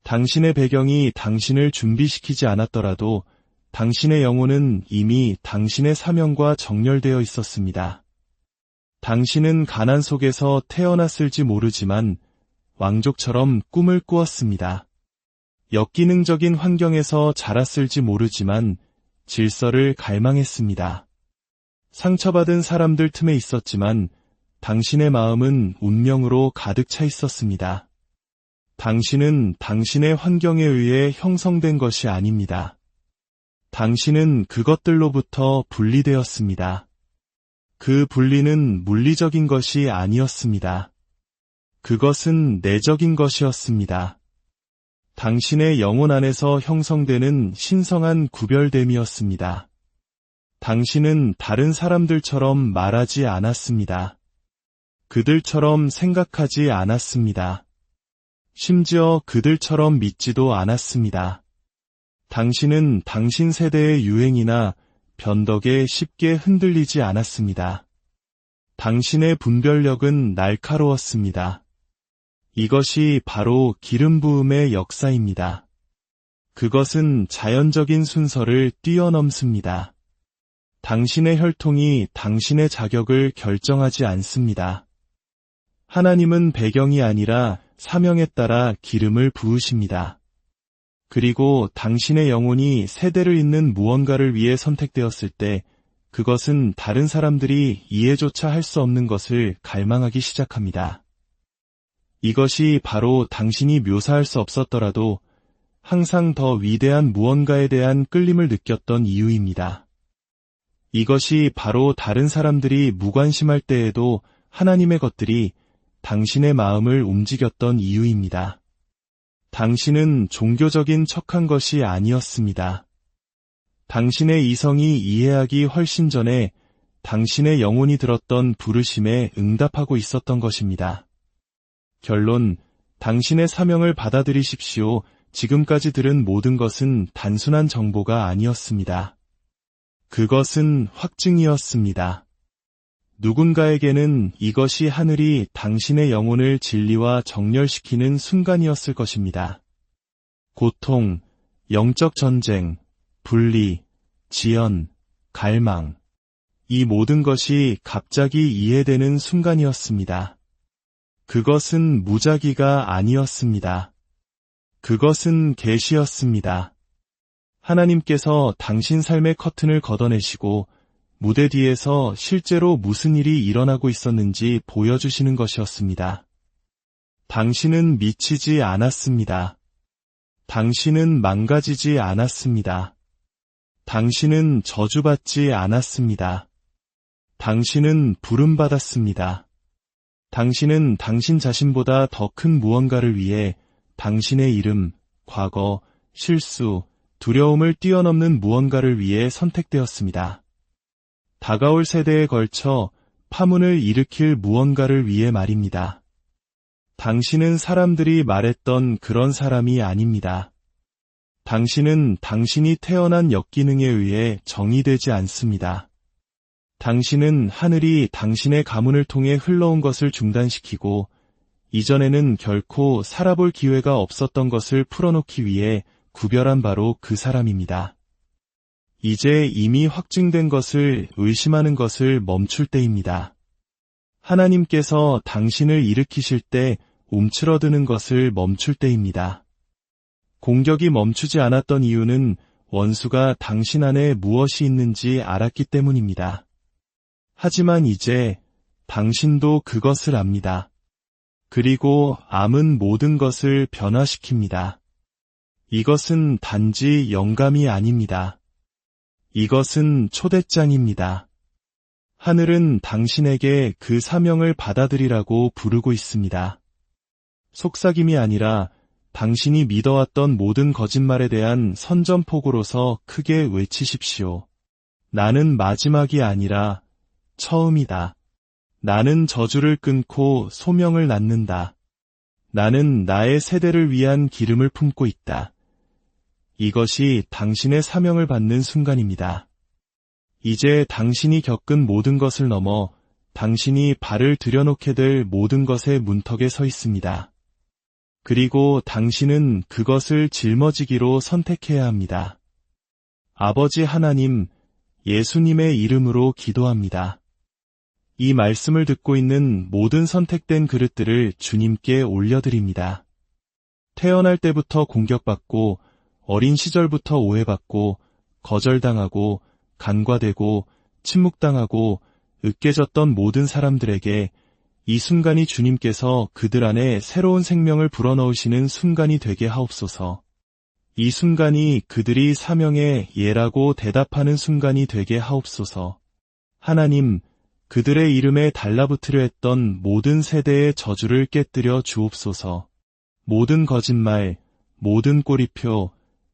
당신의 배경이 당신을 준비시키지 않았더라도 당신의 영혼은 이미 당신의 사명과 정렬되어 있었습니다. 당신은 가난 속에서 태어났을지 모르지만 왕족처럼 꿈을 꾸었습니다. 역기능적인 환경에서 자랐을지 모르지만 질서를 갈망했습니다. 상처받은 사람들 틈에 있었지만 당신의 마음은 운명으로 가득 차 있었습니다. 당신은 당신의 환경에 의해 형성된 것이 아닙니다. 당신은 그것들로부터 분리되었습니다. 그 분리는 물리적인 것이 아니었습니다. 그것은 내적인 것이었습니다. 당신의 영혼 안에서 형성되는 신성한 구별됨이었습니다. 당신은 다른 사람들처럼 말하지 않았습니다. 그들처럼 생각하지 않았습니다. 심지어 그들처럼 믿지도 않았습니다. 당신은 당신 세대의 유행이나 변덕에 쉽게 흔들리지 않았습니다. 당신의 분별력은 날카로웠습니다. 이것이 바로 기름 부음의 역사입니다. 그것은 자연적인 순서를 뛰어넘습니다. 당신의 혈통이 당신의 자격을 결정하지 않습니다. 하나님은 배경이 아니라 사명에 따라 기름을 부으십니다. 그리고 당신의 영혼이 세대를 잇는 무언가를 위해 선택되었을 때 그것은 다른 사람들이 이해조차 할 수 없는 것을 갈망하기 시작합니다. 이것이 바로 당신이 묘사할 수 없었더라도 항상 더 위대한 무언가에 대한 끌림을 느꼈던 이유입니다. 이것이 바로 다른 사람들이 무관심할 때에도 하나님의 것들이 당신의 마음을 움직였던 이유입니다. 당신은 종교적인 척한 것이 아니었습니다. 당신의 이성이 이해하기 훨씬 전에 당신의 영혼이 들었던 부르심에 응답하고 있었던 것입니다. 결론, 당신의 사명을 받아들이십시오. 지금까지 들은 모든 것은 단순한 정보가 아니었습니다. 그것은 확증이었습니다. 누군가에게는 이것이 하늘이 당신의 영혼을 진리와 정렬시키는 순간이었을 것입니다. 고통, 영적 전쟁, 분리, 지연, 갈망, 이 모든 것이 갑자기 이해되는 순간이었습니다. 그것은 무작위가 아니었습니다. 그것은 계시였습니다. 하나님께서 당신 삶의 커튼을 걷어내시고 무대 뒤에서 실제로 무슨 일이 일어나고 있었는지 보여주시는 것이었습니다. 당신은 미치지 않았습니다. 당신은 망가지지 않았습니다. 당신은 저주받지 않았습니다. 당신은 부름받았습니다. 당신은 당신 자신보다 더 큰 무언가를 위해 당신의 이름, 과거, 실수, 두려움을 뛰어넘는 무언가를 위해 선택되었습니다. 다가올 세대에 걸쳐 파문을 일으킬 무언가를 위해 말입니다. 당신은 사람들이 말했던 그런 사람이 아닙니다. 당신은 당신이 태어난 역기능에 의해 정의되지 않습니다. 당신은 하늘이 당신의 가문을 통해 흘러온 것을 중단시키고 이전에는 결코 살아볼 기회가 없었던 것을 풀어놓기 위해 구별한 바로 그 사람입니다. 이제 이미 확증된 것을 의심하는 것을 멈출 때입니다. 하나님께서 당신을 일으키실 때 움츠러드는 것을 멈출 때입니다. 공격이 멈추지 않았던 이유는 원수가 당신 안에 무엇이 있는지 알았기 때문입니다. 하지만 이제 당신도 그것을 압니다. 그리고 암은 모든 것을 변화시킵니다. 이것은 단지 영감이 아닙니다. 이것은 초대장입니다. 하늘은 당신에게 그 사명을 받아들이라고 부르고 있습니다. 속삭임이 아니라 당신이 믿어왔던 모든 거짓말에 대한 선전포고로서 크게 외치십시오. 나는 마지막이 아니라 처음이다. 나는 저주를 끊고 소명을 낳는다. 나는 나의 세대를 위한 기름을 품고 있다. 이것이 당신의 사명을 받는 순간입니다. 이제 당신이 겪은 모든 것을 넘어 당신이 발을 들여놓게 될 모든 것의 문턱에 서 있습니다. 그리고 당신은 그것을 짊어지기로 선택해야 합니다. 아버지 하나님, 예수님의 이름으로 기도합니다. 이 말씀을 듣고 있는 모든 선택된 그릇들을 주님께 올려드립니다. 태어날 때부터 공격받고 어린 시절부터 오해받고 거절당하고 간과되고 침묵당하고 으깨졌던 모든 사람들에게 이 순간이 주님께서 그들 안에 새로운 생명을 불어넣으시는 순간이 되게 하옵소서. 이 순간이 그들이 사명의 예라고 대답하는 순간이 되게 하옵소서. 하나님, 그들의 이름에 달라붙으려 했던 모든 세대의 저주를 깨뜨려 주옵소서. 모든 거짓말, 모든 꼬리표,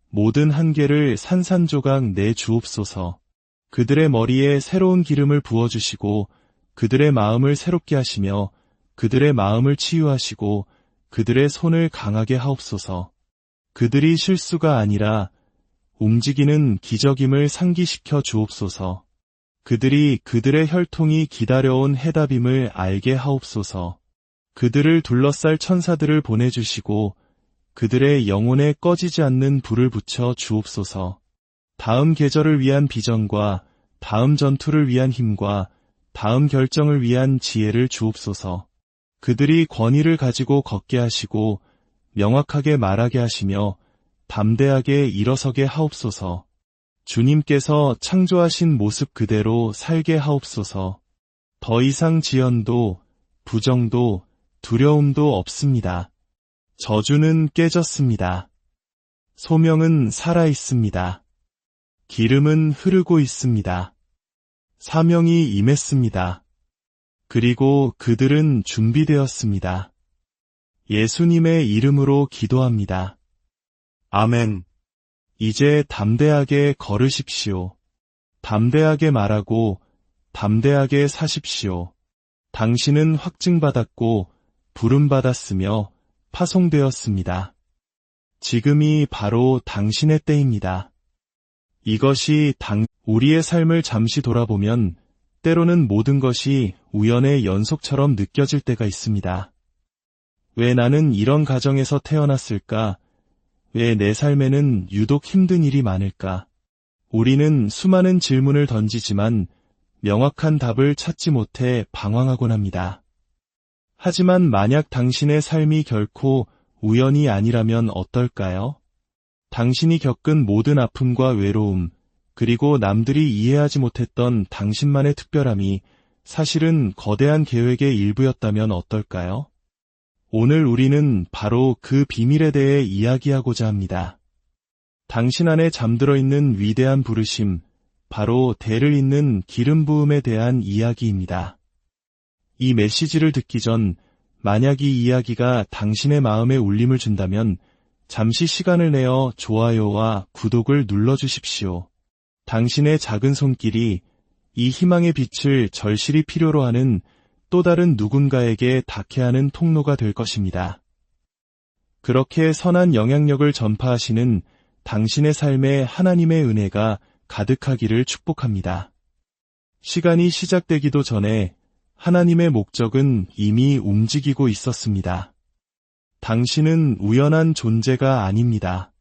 모든 한계를 산산조각 내 주옵소서. 그들의 머리에 새로운 기름을 부어주시고 그들의 마음을 새롭게 하시며 그들의 마음을 치유하시고 그들의 손을 강하게 하옵소서. 그들이 실수가 아니라 움직이는 기적임을 상기시켜 주옵소서. 그들이 그들의 혈통이 기다려온 해답임을 알게 하옵소서. 그들을 둘러쌀 천사들을 보내주시고 그들의 영혼에 꺼지지 않는 불을 붙여 주옵소서. 다음 계절을 위한 비전과 다음 전투를 위한 힘과 다음 결정을 위한 지혜를 주옵소서. 그들이 권위를 가지고 걷게 하시고 명확하게 말하게 하시며 담대하게 일어서게 하옵소서. 주님께서 창조하신 모습 그대로 살게 하옵소서. 더 이상 지연도, 부정도, 두려움도 없습니다. 저주는 깨졌습니다. 소명은 살아 있습니다. 기름은 흐르고 있습니다. 사명이 임했습니다. 그리고 그들은 준비되었습니다. 예수님의 이름으로 기도합니다. 아멘. 이제 담대하게 걸으십시오. 담대하게 말하고 담대하게 사십시오. 당신은 확증받았고 부름받았으며 파송되었습니다. 지금이 바로 당신의 때입니다. 이것이 우리의 삶을 잠시 돌아보면 때로는 모든 것이 우연의 연속처럼 느껴질 때가 있습니다. 왜 나는 이런 가정에서 태어났을까? 왜 내 삶에는 유독 힘든 일이 많을까? 우리는 수많은 질문을 던지지만 명확한 답을 찾지 못해 방황하곤 합니다. 하지만 만약 당신의 삶이 결코 우연이 아니라면 어떨까요? 당신이 겪은 모든 아픔과 외로움, 그리고 남들이 이해하지 못했던 당신만의 특별함이 사실은 거대한 계획의 일부였다면 어떨까요? 오늘 우리는 바로 그 비밀에 대해 이야기하고자 합니다. 당신 안에 잠들어 있는 위대한 부르심, 바로 대를 잇는 기름 부음에 대한 이야기입니다. 이 메시지를 듣기 전 만약 이 이야기가 당신의 마음에 울림을 준다면 잠시 시간을 내어 좋아요와 구독을 눌러주십시오. 당신의 작은 손길이 이 희망의 빛을 절실히 필요로 하는 또 다른 누군가에게 닿게 하는 통로가 될 것입니다. 그렇게 선한 영향력을 전파하시는 당신의 삶에 하나님의 은혜가 가득하기를 축복합니다. 시간이 시작되기도 전에 하나님의 목적은 이미 움직이고 있었습니다. 당신은 우연한 존재가 아닙니다.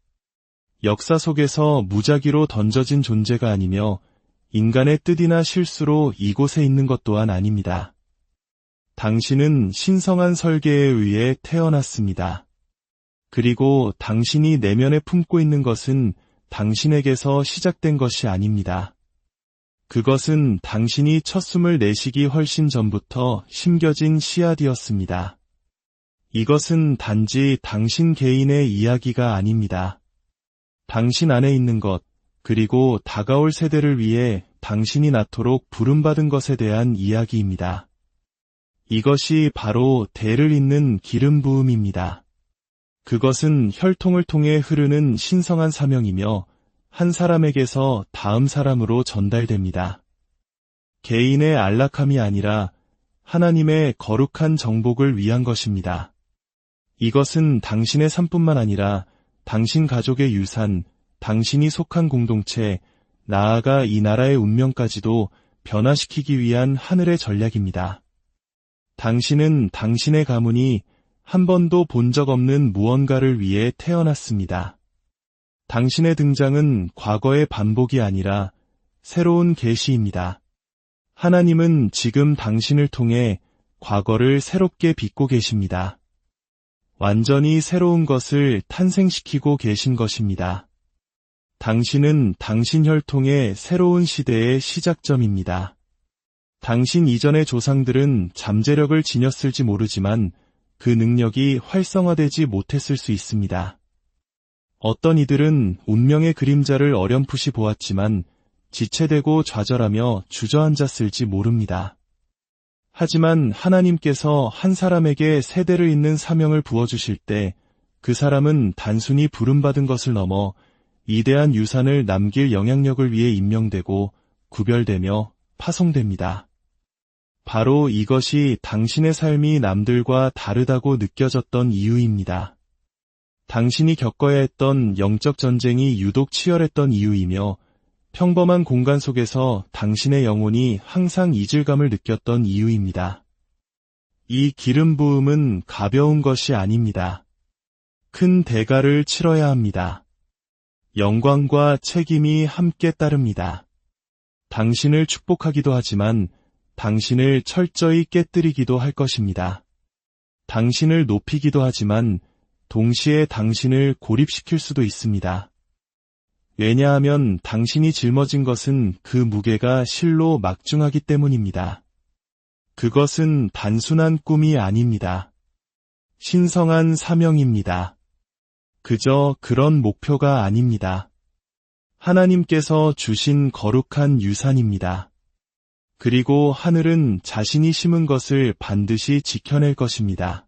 역사 속에서 무작위로 던져진 존재가 아니며 인간의 뜻이나 실수로 이곳에 있는 것 또한 아닙니다. 당신은 신성한 설계에 의해 태어났습니다. 그리고 당신이 내면에 품고 있는 것은 당신에게서 시작된 것이 아닙니다. 그것은 당신이 첫 숨을 내쉬기 훨씬 전부터 심겨진 씨앗이었습니다. 이것은 단지 당신 개인의 이야기가 아닙니다. 당신 안에 있는 것, 그리고 다가올 세대를 위해 당신이 낳도록 부름받은 것에 대한 이야기입니다. 이것이 바로 대를 잇는 기름 부음입니다. 그것은 혈통을 통해 흐르는 신성한 사명이며 한 사람에게서 다음 사람으로 전달됩니다. 개인의 안락함이 아니라 하나님의 거룩한 정복을 위한 것입니다. 이것은 당신의 삶뿐만 아니라 당신 가족의 유산, 당신이 속한 공동체, 나아가 이 나라의 운명까지도 변화시키기 위한 하늘의 전략입니다. 당신은 당신의 가문이 한 번도 본 적 없는 무언가를 위해 태어났습니다. 당신의 등장은 과거의 반복이 아니라 새로운 계시입니다. 하나님은 지금 당신을 통해 과거를 새롭게 빚고 계십니다. 완전히 새로운 것을 탄생시키고 계신 것입니다. 당신은 당신 혈통의 새로운 시대의 시작점입니다. 당신 이전의 조상들은 잠재력을 지녔을지 모르지만 그 능력이 활성화되지 못했을 수 있습니다. 어떤 이들은 운명의 그림자를 어렴풋이 보았지만 지체되고 좌절하며 주저앉았을지 모릅니다. 하지만 하나님께서 한 사람에게 세대를 잇는 사명을 부어주실 때 그 사람은 단순히 부름받은 것을 넘어 위대한 유산을 남길 영향력을 위해 임명되고 구별되며 파송됩니다. 바로 이것이 당신의 삶이 남들과 다르다고 느껴졌던 이유입니다. 당신이 겪어야 했던 영적 전쟁이 유독 치열했던 이유이며 평범한 공간 속에서 당신의 영혼이 항상 이질감을 느꼈던 이유입니다. 이 기름 부음은 가벼운 것이 아닙니다. 큰 대가를 치러야 합니다. 영광과 책임이 함께 따릅니다. 당신을 축복하기도 하지만 당신을 철저히 깨뜨리기도 할 것입니다. 당신을 높이기도 하지만 동시에 당신을 고립시킬 수도 있습니다. 왜냐하면 당신이 짊어진 것은 그 무게가 실로 막중하기 때문입니다. 그것은 단순한 꿈이 아닙니다. 신성한 사명입니다. 그저 그런 목표가 아닙니다. 하나님께서 주신 거룩한 유산입니다. 그리고 하늘은 자신이 심은 것을 반드시 지켜낼 것입니다.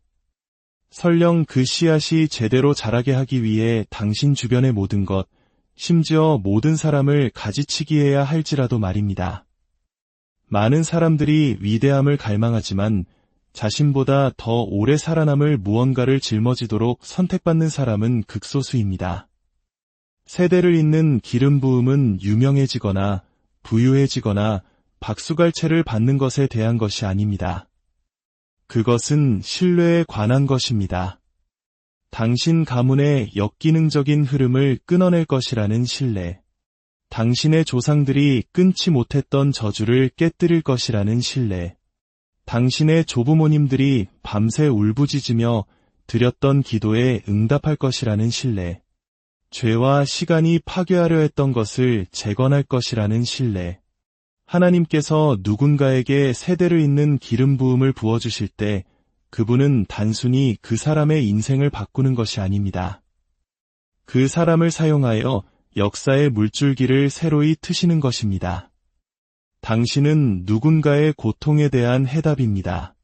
설령 그 씨앗이 제대로 자라게 하기 위해 당신 주변의 모든 것, 심지어 모든 사람을 가지치기해야 할지라도 말입니다. 많은 사람들이 위대함을 갈망하지만 자신보다 더 오래 살아남을 무언가를 짊어지도록 선택받는 사람은 극소수입니다. 세대를 잇는 기름 부음은 유명해지거나 부유해지거나 박수갈채를 받는 것에 대한 것이 아닙니다. 그것은 신뢰에 관한 것입니다. 당신 가문의 역기능적인 흐름을 끊어낼 것이라는 신뢰. 당신의 조상들이 끊지 못했던 저주를 깨뜨릴 것이라는 신뢰. 당신의 조부모님들이 밤새 울부짖으며 드렸던 기도에 응답할 것이라는 신뢰. 죄와 시간이 파괴하려 했던 것을 재건할 것이라는 신뢰. 하나님께서 누군가에게 세대를 잇는 기름 부음을 부어주실 때 그분은 단순히 그 사람의 인생을 바꾸는 것이 아닙니다. 그 사람을 사용하여 역사의 물줄기를 새로이 트시는 것입니다. 당신은 누군가의 고통에 대한 해답입니다.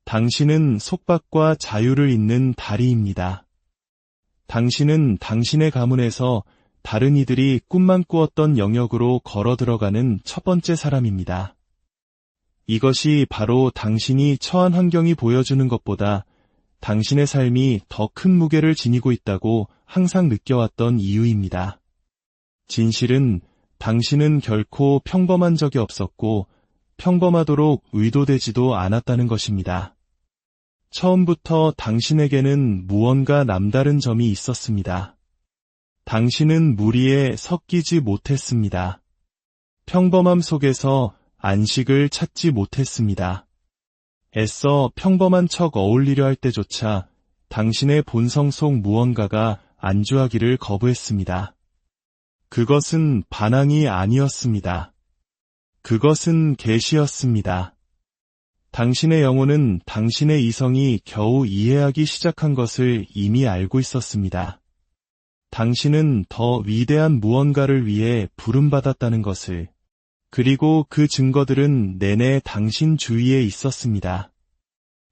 당신은 속박과 자유를 잇는 다리입니다. 당신은 당신의 가문에서 다른 이들이 꿈만 꾸었던 영역으로 걸어 들어가는 첫 번째 사람입니다. 이것이 바로 당신이 처한 환경이 보여주는 것보다 당신의 삶이 더 큰 무게를 지니고 있다고 항상 느껴왔던 이유입니다. 진실은 당신은 결코 평범한 적이 없었고 평범하도록 의도되지도 않았다는 것입니다. 처음부터 당신에게는 무언가 남다른 점이 있었습니다. 당신은 무리에 섞이지 못했습니다. 평범함 속에서 안식을 찾지 못했습니다. 애써 평범한 척 어울리려 할 때조차 당신의 본성 속 무언가가 안주하기를 거부했습니다. 그것은 반항이 아니었습니다. 그것은 계시였습니다. 당신의 영혼은 당신의 이성이 겨우 이해하기 시작한 것을 이미 알고 있었습니다. 당신은 더 위대한 무언가를 위해 부름받았다는 것을, 그리고 그 증거들은 내내 당신 주위에 있었습니다.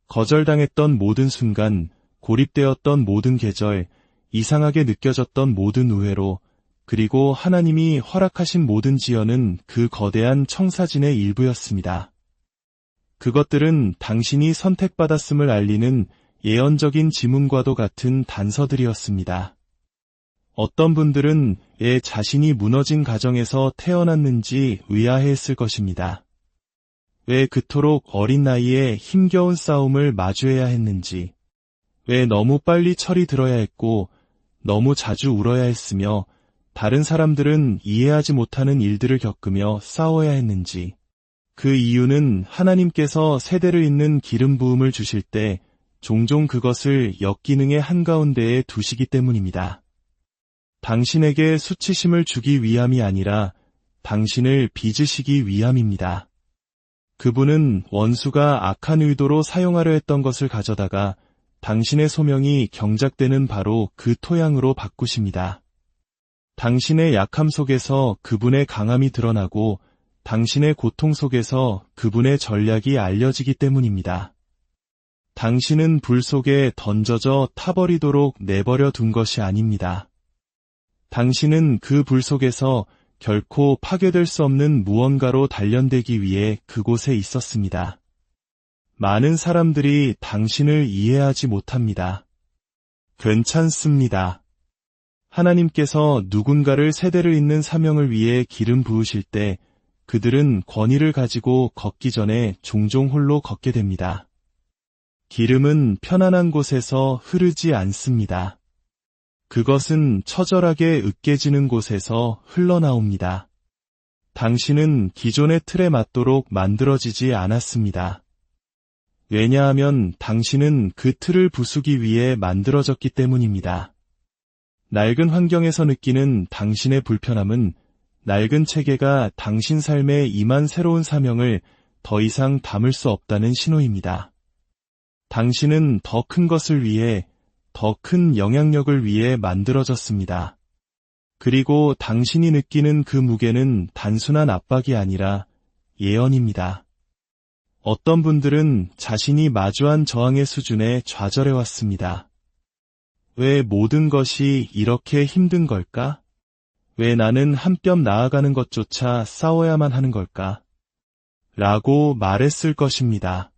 거절당했던 모든 순간, 고립되었던 모든 계절, 이상하게 느껴졌던 모든 우회로, 그리고 하나님이 허락하신 모든 지연은 그 거대한 청사진의 일부였습니다. 그것들은 당신이 선택받았음을 알리는 예언적인 지문과도 같은 단서들이었습니다. 어떤 분들은 왜 자신이 무너진 가정에서 태어났는지 의아해했을 것입니다. 왜 그토록 어린 나이에 힘겨운 싸움을 마주해야 했는지, 왜 너무 빨리 철이 들어야 했고 너무 자주 울어야 했으며 다른 사람들은 이해하지 못하는 일들을 겪으며 싸워야 했는지, 그 이유는 하나님께서 세대를 잇는 기름 부음을 주실 때 종종 그것을 역기능의 한가운데에 두시기 때문입니다. 당신에게 수치심을 주기 위함이 아니라 당신을 빚으시기 위함입니다. 그분은 원수가 악한 의도로 사용하려 했던 것을 가져다가 당신의 소명이 경작되는 바로 그 토양으로 바꾸십니다. 당신의 약함 속에서 그분의 강함이 드러나고 당신의 고통 속에서 그분의 전략이 알려지기 때문입니다. 당신은 불 속에 던져져 타버리도록 내버려 둔 것이 아닙니다. 당신은 그 불 속에서 결코 파괴될 수 없는 무언가로 단련되기 위해 그곳에 있었습니다. 많은 사람들이 당신을 이해하지 못합니다. 괜찮습니다. 하나님께서 누군가를 세대를 잇는 사명을 위해 기름 부으실 때 그들은 권위를 가지고 걷기 전에 종종 홀로 걷게 됩니다. 기름은 편안한 곳에서 흐르지 않습니다. 그것은 처절하게 으깨지는 곳에서 흘러나옵니다. 당신은 기존의 틀에 맞도록 만들어지지 않았습니다. 왜냐하면 당신은 그 틀을 부수기 위해 만들어졌기 때문입니다. 낡은 환경에서 느끼는 당신의 불편함은 낡은 체계가 당신 삶에 임한 새로운 사명을 더 이상 담을 수 없다는 신호입니다. 당신은 더 큰 것을 위해, 더 큰 영향력을 위해 만들어졌습니다. 그리고 당신이 느끼는 그 무게는 단순한 압박이 아니라 예언입니다. 어떤 분들은 자신이 마주한 저항의 수준에 좌절해왔습니다. 왜 모든 것이 이렇게 힘든 걸까? 왜 나는 한 뼘 나아가는 것조차 싸워야만 하는 걸까? 라고 말했을 것입니다.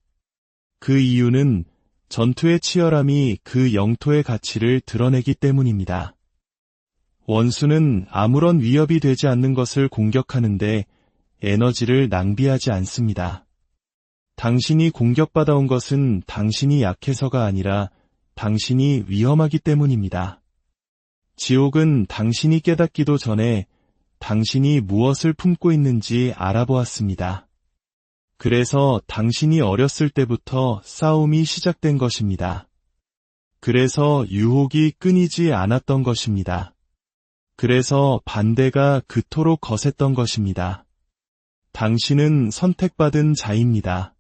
그 이유는 전투의 치열함이 그 영토의 가치를 드러내기 때문입니다. 원수는 아무런 위협이 되지 않는 것을 공격하는데 에너지를 낭비하지 않습니다. 당신이 공격받아온 것은 당신이 약해서가 아니라 당신이 위험하기 때문입니다. 지옥은 당신이 깨닫기도 전에 당신이 무엇을 품고 있는지 알아보았습니다. 그래서 당신이 어렸을 때부터 싸움이 시작된 것입니다. 그래서 유혹이 끊이지 않았던 것입니다. 그래서 반대가 그토록 거셌던 것입니다. 당신은 선택받은 자입니다.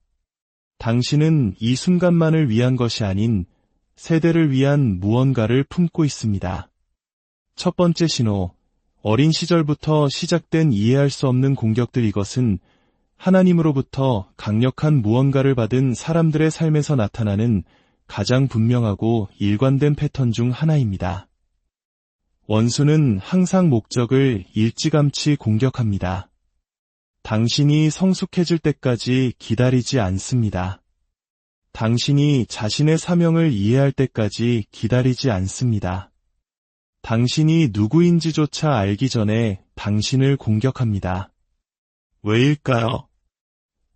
당신은 이 순간만을 위한 것이 아닌 세대를 위한 무언가를 품고 있습니다. 첫 번째 신호, 어린 시절부터 시작된 이해할 수 없는 공격들. 이것은 하나님으로부터 강력한 무언가를 받은 사람들의 삶에서 나타나는 가장 분명하고 일관된 패턴 중 하나입니다. 원수는 항상 목적을 일찌감치 공격합니다. 당신이 성숙해질 때까지 기다리지 않습니다. 당신이 자신의 사명을 이해할 때까지 기다리지 않습니다. 당신이 누구인지조차 알기 전에 당신을 공격합니다. 왜일까요?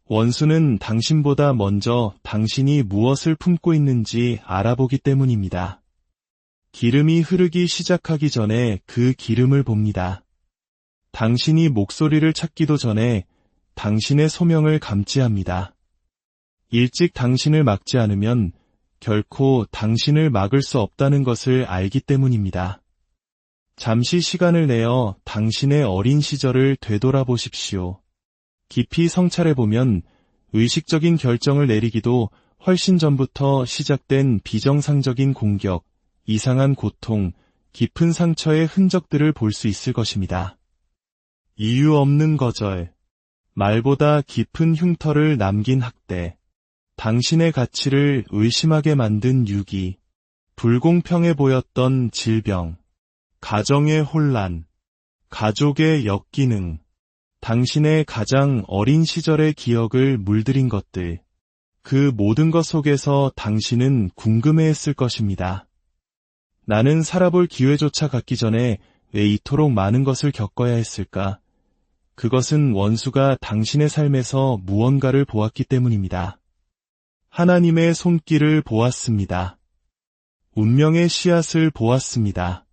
원수는 당신보다 먼저 당신이 무엇을 품고 있는지 알아보기 때문입니다. 기름이 흐르기 시작하기 전에 그 기름을 봅니다. 당신이 목소리를 찾기도 전에 당신의 소명을 감지합니다. 일찍 당신을 막지 않으면 결코 당신을 막을 수 없다는 것을 알기 때문입니다. 잠시 시간을 내어 당신의 어린 시절을 되돌아보십시오. 깊이 성찰해보면 의식적인 결정을 내리기도 훨씬 전부터 시작된 비정상적인 공격, 이상한 고통, 깊은 상처의 흔적들을 볼 수 있을 것입니다. 이유 없는 거절, 말보다 깊은 흉터를 남긴 학대, 당신의 가치를 의심하게 만든 유기, 불공평해 보였던 질병, 가정의 혼란, 가족의 역기능, 당신의 가장 어린 시절의 기억을 물들인 것들, 그 모든 것 속에서 당신은 궁금해했을 것입니다. 나는 살아볼 기회조차 갖기 전에 왜 이토록 많은 것을 겪어야 했을까? 그것은 원수가 당신의 삶에서 무언가를 보았기 때문입니다. 하나님의 손길을 보았습니다. 운명의 씨앗을 보았습니다.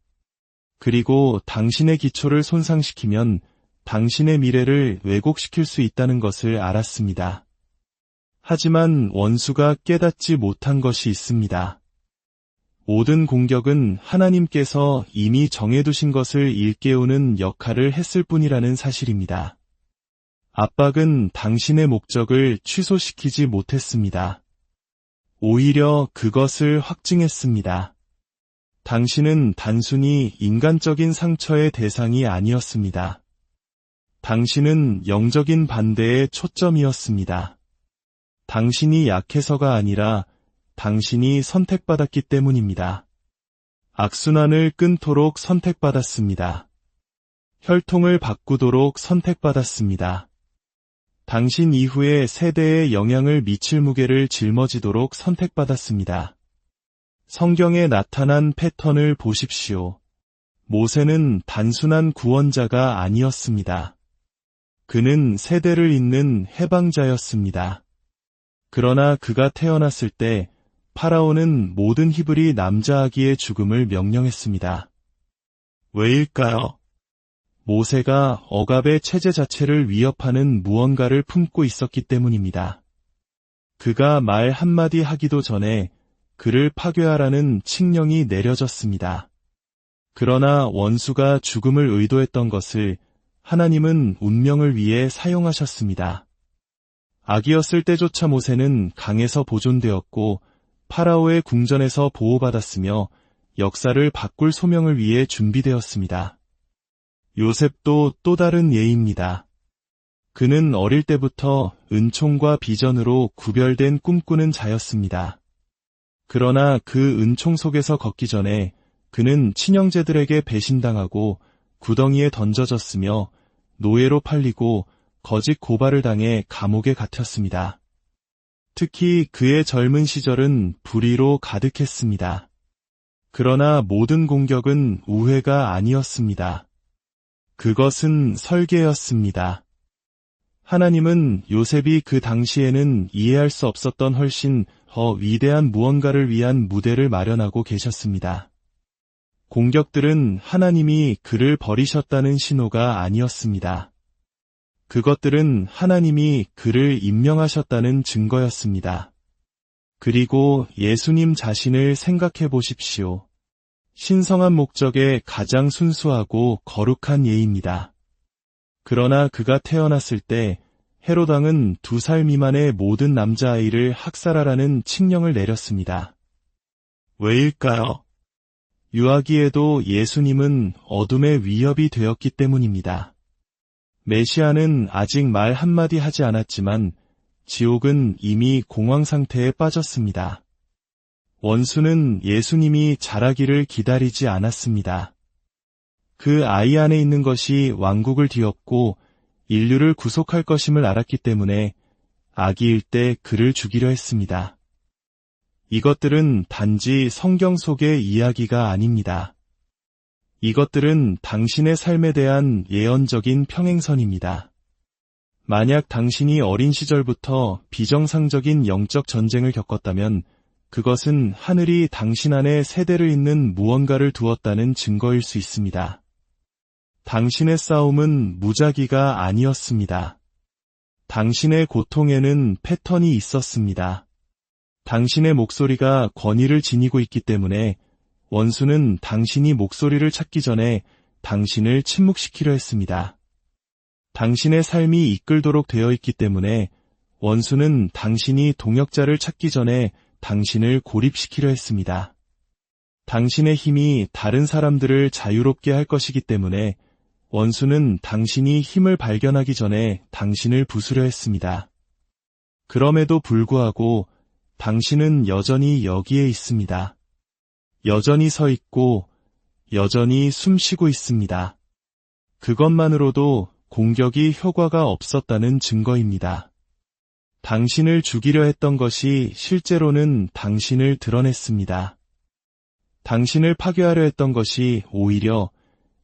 그리고 당신의 기초를 손상시키면 당신의 미래를 왜곡시킬 수 있다는 것을 알았습니다. 하지만 원수가 깨닫지 못한 것이 있습니다. 모든 공격은 하나님께서 이미 정해두신 것을 일깨우는 역할을 했을 뿐이라는 사실입니다. 압박은 당신의 목적을 취소시키지 못했습니다. 오히려 그것을 확증했습니다. 당신은 단순히 인간적인 상처의 대상이 아니었습니다. 당신은 영적인 반대의 초점이었습니다. 당신이 약해서가 아니라 당신이 선택받았기 때문입니다. 악순환을 끊도록 선택받았습니다. 혈통을 바꾸도록 선택받았습니다. 당신 이후의 세대에 영향을 미칠 무게를 짊어지도록 선택받았습니다. 성경에 나타난 패턴을 보십시오. 모세는 단순한 구원자가 아니었습니다. 그는 세대를 잇는 해방자였습니다. 그러나 그가 태어났을 때 파라오는 모든 히브리 남자아기의 죽음을 명령했습니다. 왜일까요? 모세가 억압의 체제 자체를 위협하는 무언가를 품고 있었기 때문입니다. 그가 말 한마디 하기도 전에 그를 파괴하라는 칙령이 내려졌습니다. 그러나 원수가 죽음을 의도했던 것을 하나님은 운명을 위해 사용하셨습니다. 아기였을 때조차 모세는 강에서 보존되었고 파라오의 궁전에서 보호받았으며 역사를 바꿀 소명을 위해 준비되었습니다. 요셉도 또 다른 예입니다. 그는 어릴 때부터 은총과 비전으로 구별된 꿈꾸는 자였습니다. 그러나 그 은총 속에서 걷기 전에 그는 친형제들에게 배신당하고 구덩이에 던져졌으며 노예로 팔리고 거짓 고발을 당해 감옥에 갇혔습니다. 특히 그의 젊은 시절은 불의로 가득했습니다. 그러나 모든 공격은 우회가 아니었습니다. 그것은 설계였습니다. 하나님은 요셉이 그 당시에는 이해할 수 없었던 훨씬 더 위대한 무언가를 위한 무대를 마련하고 계셨습니다. 공격들은 하나님이 그를 버리셨다는 신호가 아니었습니다. 그것들은 하나님이 그를 임명하셨다는 증거였습니다. 그리고 예수님 자신을 생각해 보십시오. 신성한 목적의 가장 순수하고 거룩한 예입니다. 그러나 그가 태어났을 때 헤롯 왕은 2살 미만의 모든 남자아이를 학살하라는 칙령을 내렸습니다. 왜일까요? 유아기에도 예수님은 어둠의 위협이 되었기 때문입니다. 메시아는 아직 말 한마디 하지 않았지만 지옥은 이미 공황 상태에 빠졌습니다. 원수는 예수님이 자라기를 기다리지 않았습니다. 그 아이 안에 있는 것이 왕국을 뒤엎고 인류를 구속할 것임을 알았기 때문에 아기일 때 그를 죽이려 했습니다. 이것들은 단지 성경 속의 이야기가 아닙니다. 이것들은 당신의 삶에 대한 예언적인 평행선입니다. 만약 당신이 어린 시절부터 비정상적인 영적 전쟁을 겪었다면 그것은 하늘이 당신 안에 세대를 잇는 무언가를 두었다는 증거일 수 있습니다. 당신의 싸움은 무작위가 아니었습니다. 당신의 고통에는 패턴이 있었습니다. 당신의 목소리가 권위를 지니고 있기 때문에 원수는 당신이 목소리를 찾기 전에 당신을 침묵시키려 했습니다. 당신의 삶이 이끌도록 되어 있기 때문에 원수는 당신이 동역자를 찾기 전에 당신을 고립시키려 했습니다. 당신의 힘이 다른 사람들을 자유롭게 할 것이기 때문에 원수는 당신이 힘을 발견하기 전에 당신을 부수려 했습니다. 그럼에도 불구하고 당신은 여전히 여기에 있습니다. 여전히 서 있고 여전히 숨 쉬고 있습니다. 그것만으로도 공격이 효과가 없었다는 증거입니다. 당신을 죽이려 했던 것이 실제로는 당신을 드러냈습니다. 당신을 파괴하려 했던 것이 오히려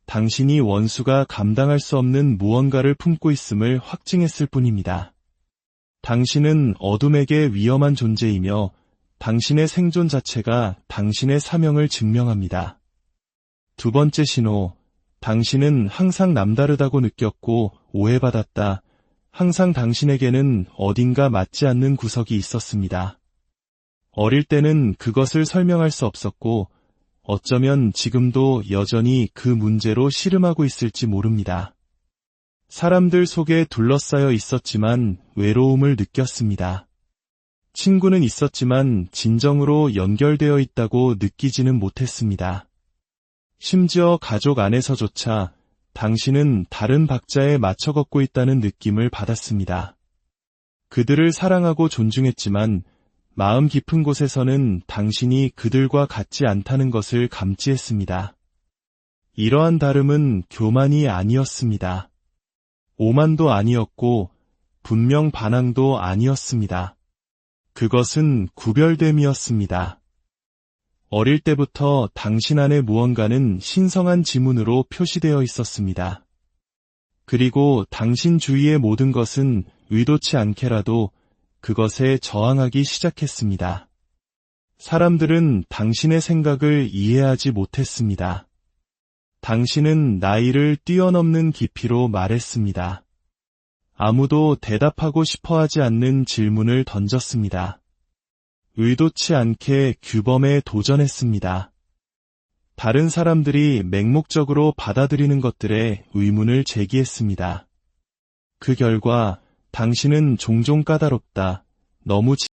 당신이 원수가 감당할 수 없는 무언가를 품고 있음을 확증했을 뿐입니다. 당신은 어둠에게 위험한 존재이며 당신의 생존 자체가 당신의 사명을 증명합니다. 두 번째 신호, 당신은 항상 남다르다고 느꼈고 오해받았다. 항상 당신에게는 어딘가 맞지 않는 구석이 있었습니다. 어릴 때는 그것을 설명할 수 없었고 어쩌면 지금도 여전히 그 문제로 씨름하고 있을지 모릅니다. 사람들 속에 둘러싸여 있었지만 외로움을 느꼈습니다. 친구는 있었지만 진정으로 연결되어 있다고 느끼지는 못했습니다. 심지어 가족 안에서조차 당신은 다른 박자에 맞춰 걷고 있다는 느낌을 받았습니다. 그들을 사랑하고 존중했지만 마음 깊은 곳에서는 당신이 그들과 같지 않다는 것을 감지했습니다. 이러한 다름은 교만이 아니었습니다. 오만도 아니었고 분명 반항도 아니었습니다. 그것은 구별됨이었습니다. 어릴 때부터 당신 안에 무언가는 신성한 지문으로 표시되어 있었습니다. 그리고 당신 주위의 모든 것은 의도치 않게라도 그것에 저항하기 시작했습니다. 사람들은 당신의 생각을 이해하지 못했습니다. 당신은 나이를 뛰어넘는 깊이로 말했습니다. 아무도 대답하고 싶어 하지 않는 질문을 던졌습니다. 의도치 않게 규범에 도전했습니다. 다른 사람들이 맹목적으로 받아들이는 것들에 의문을 제기했습니다. 그 결과 당신은 종종 까다롭다, 너무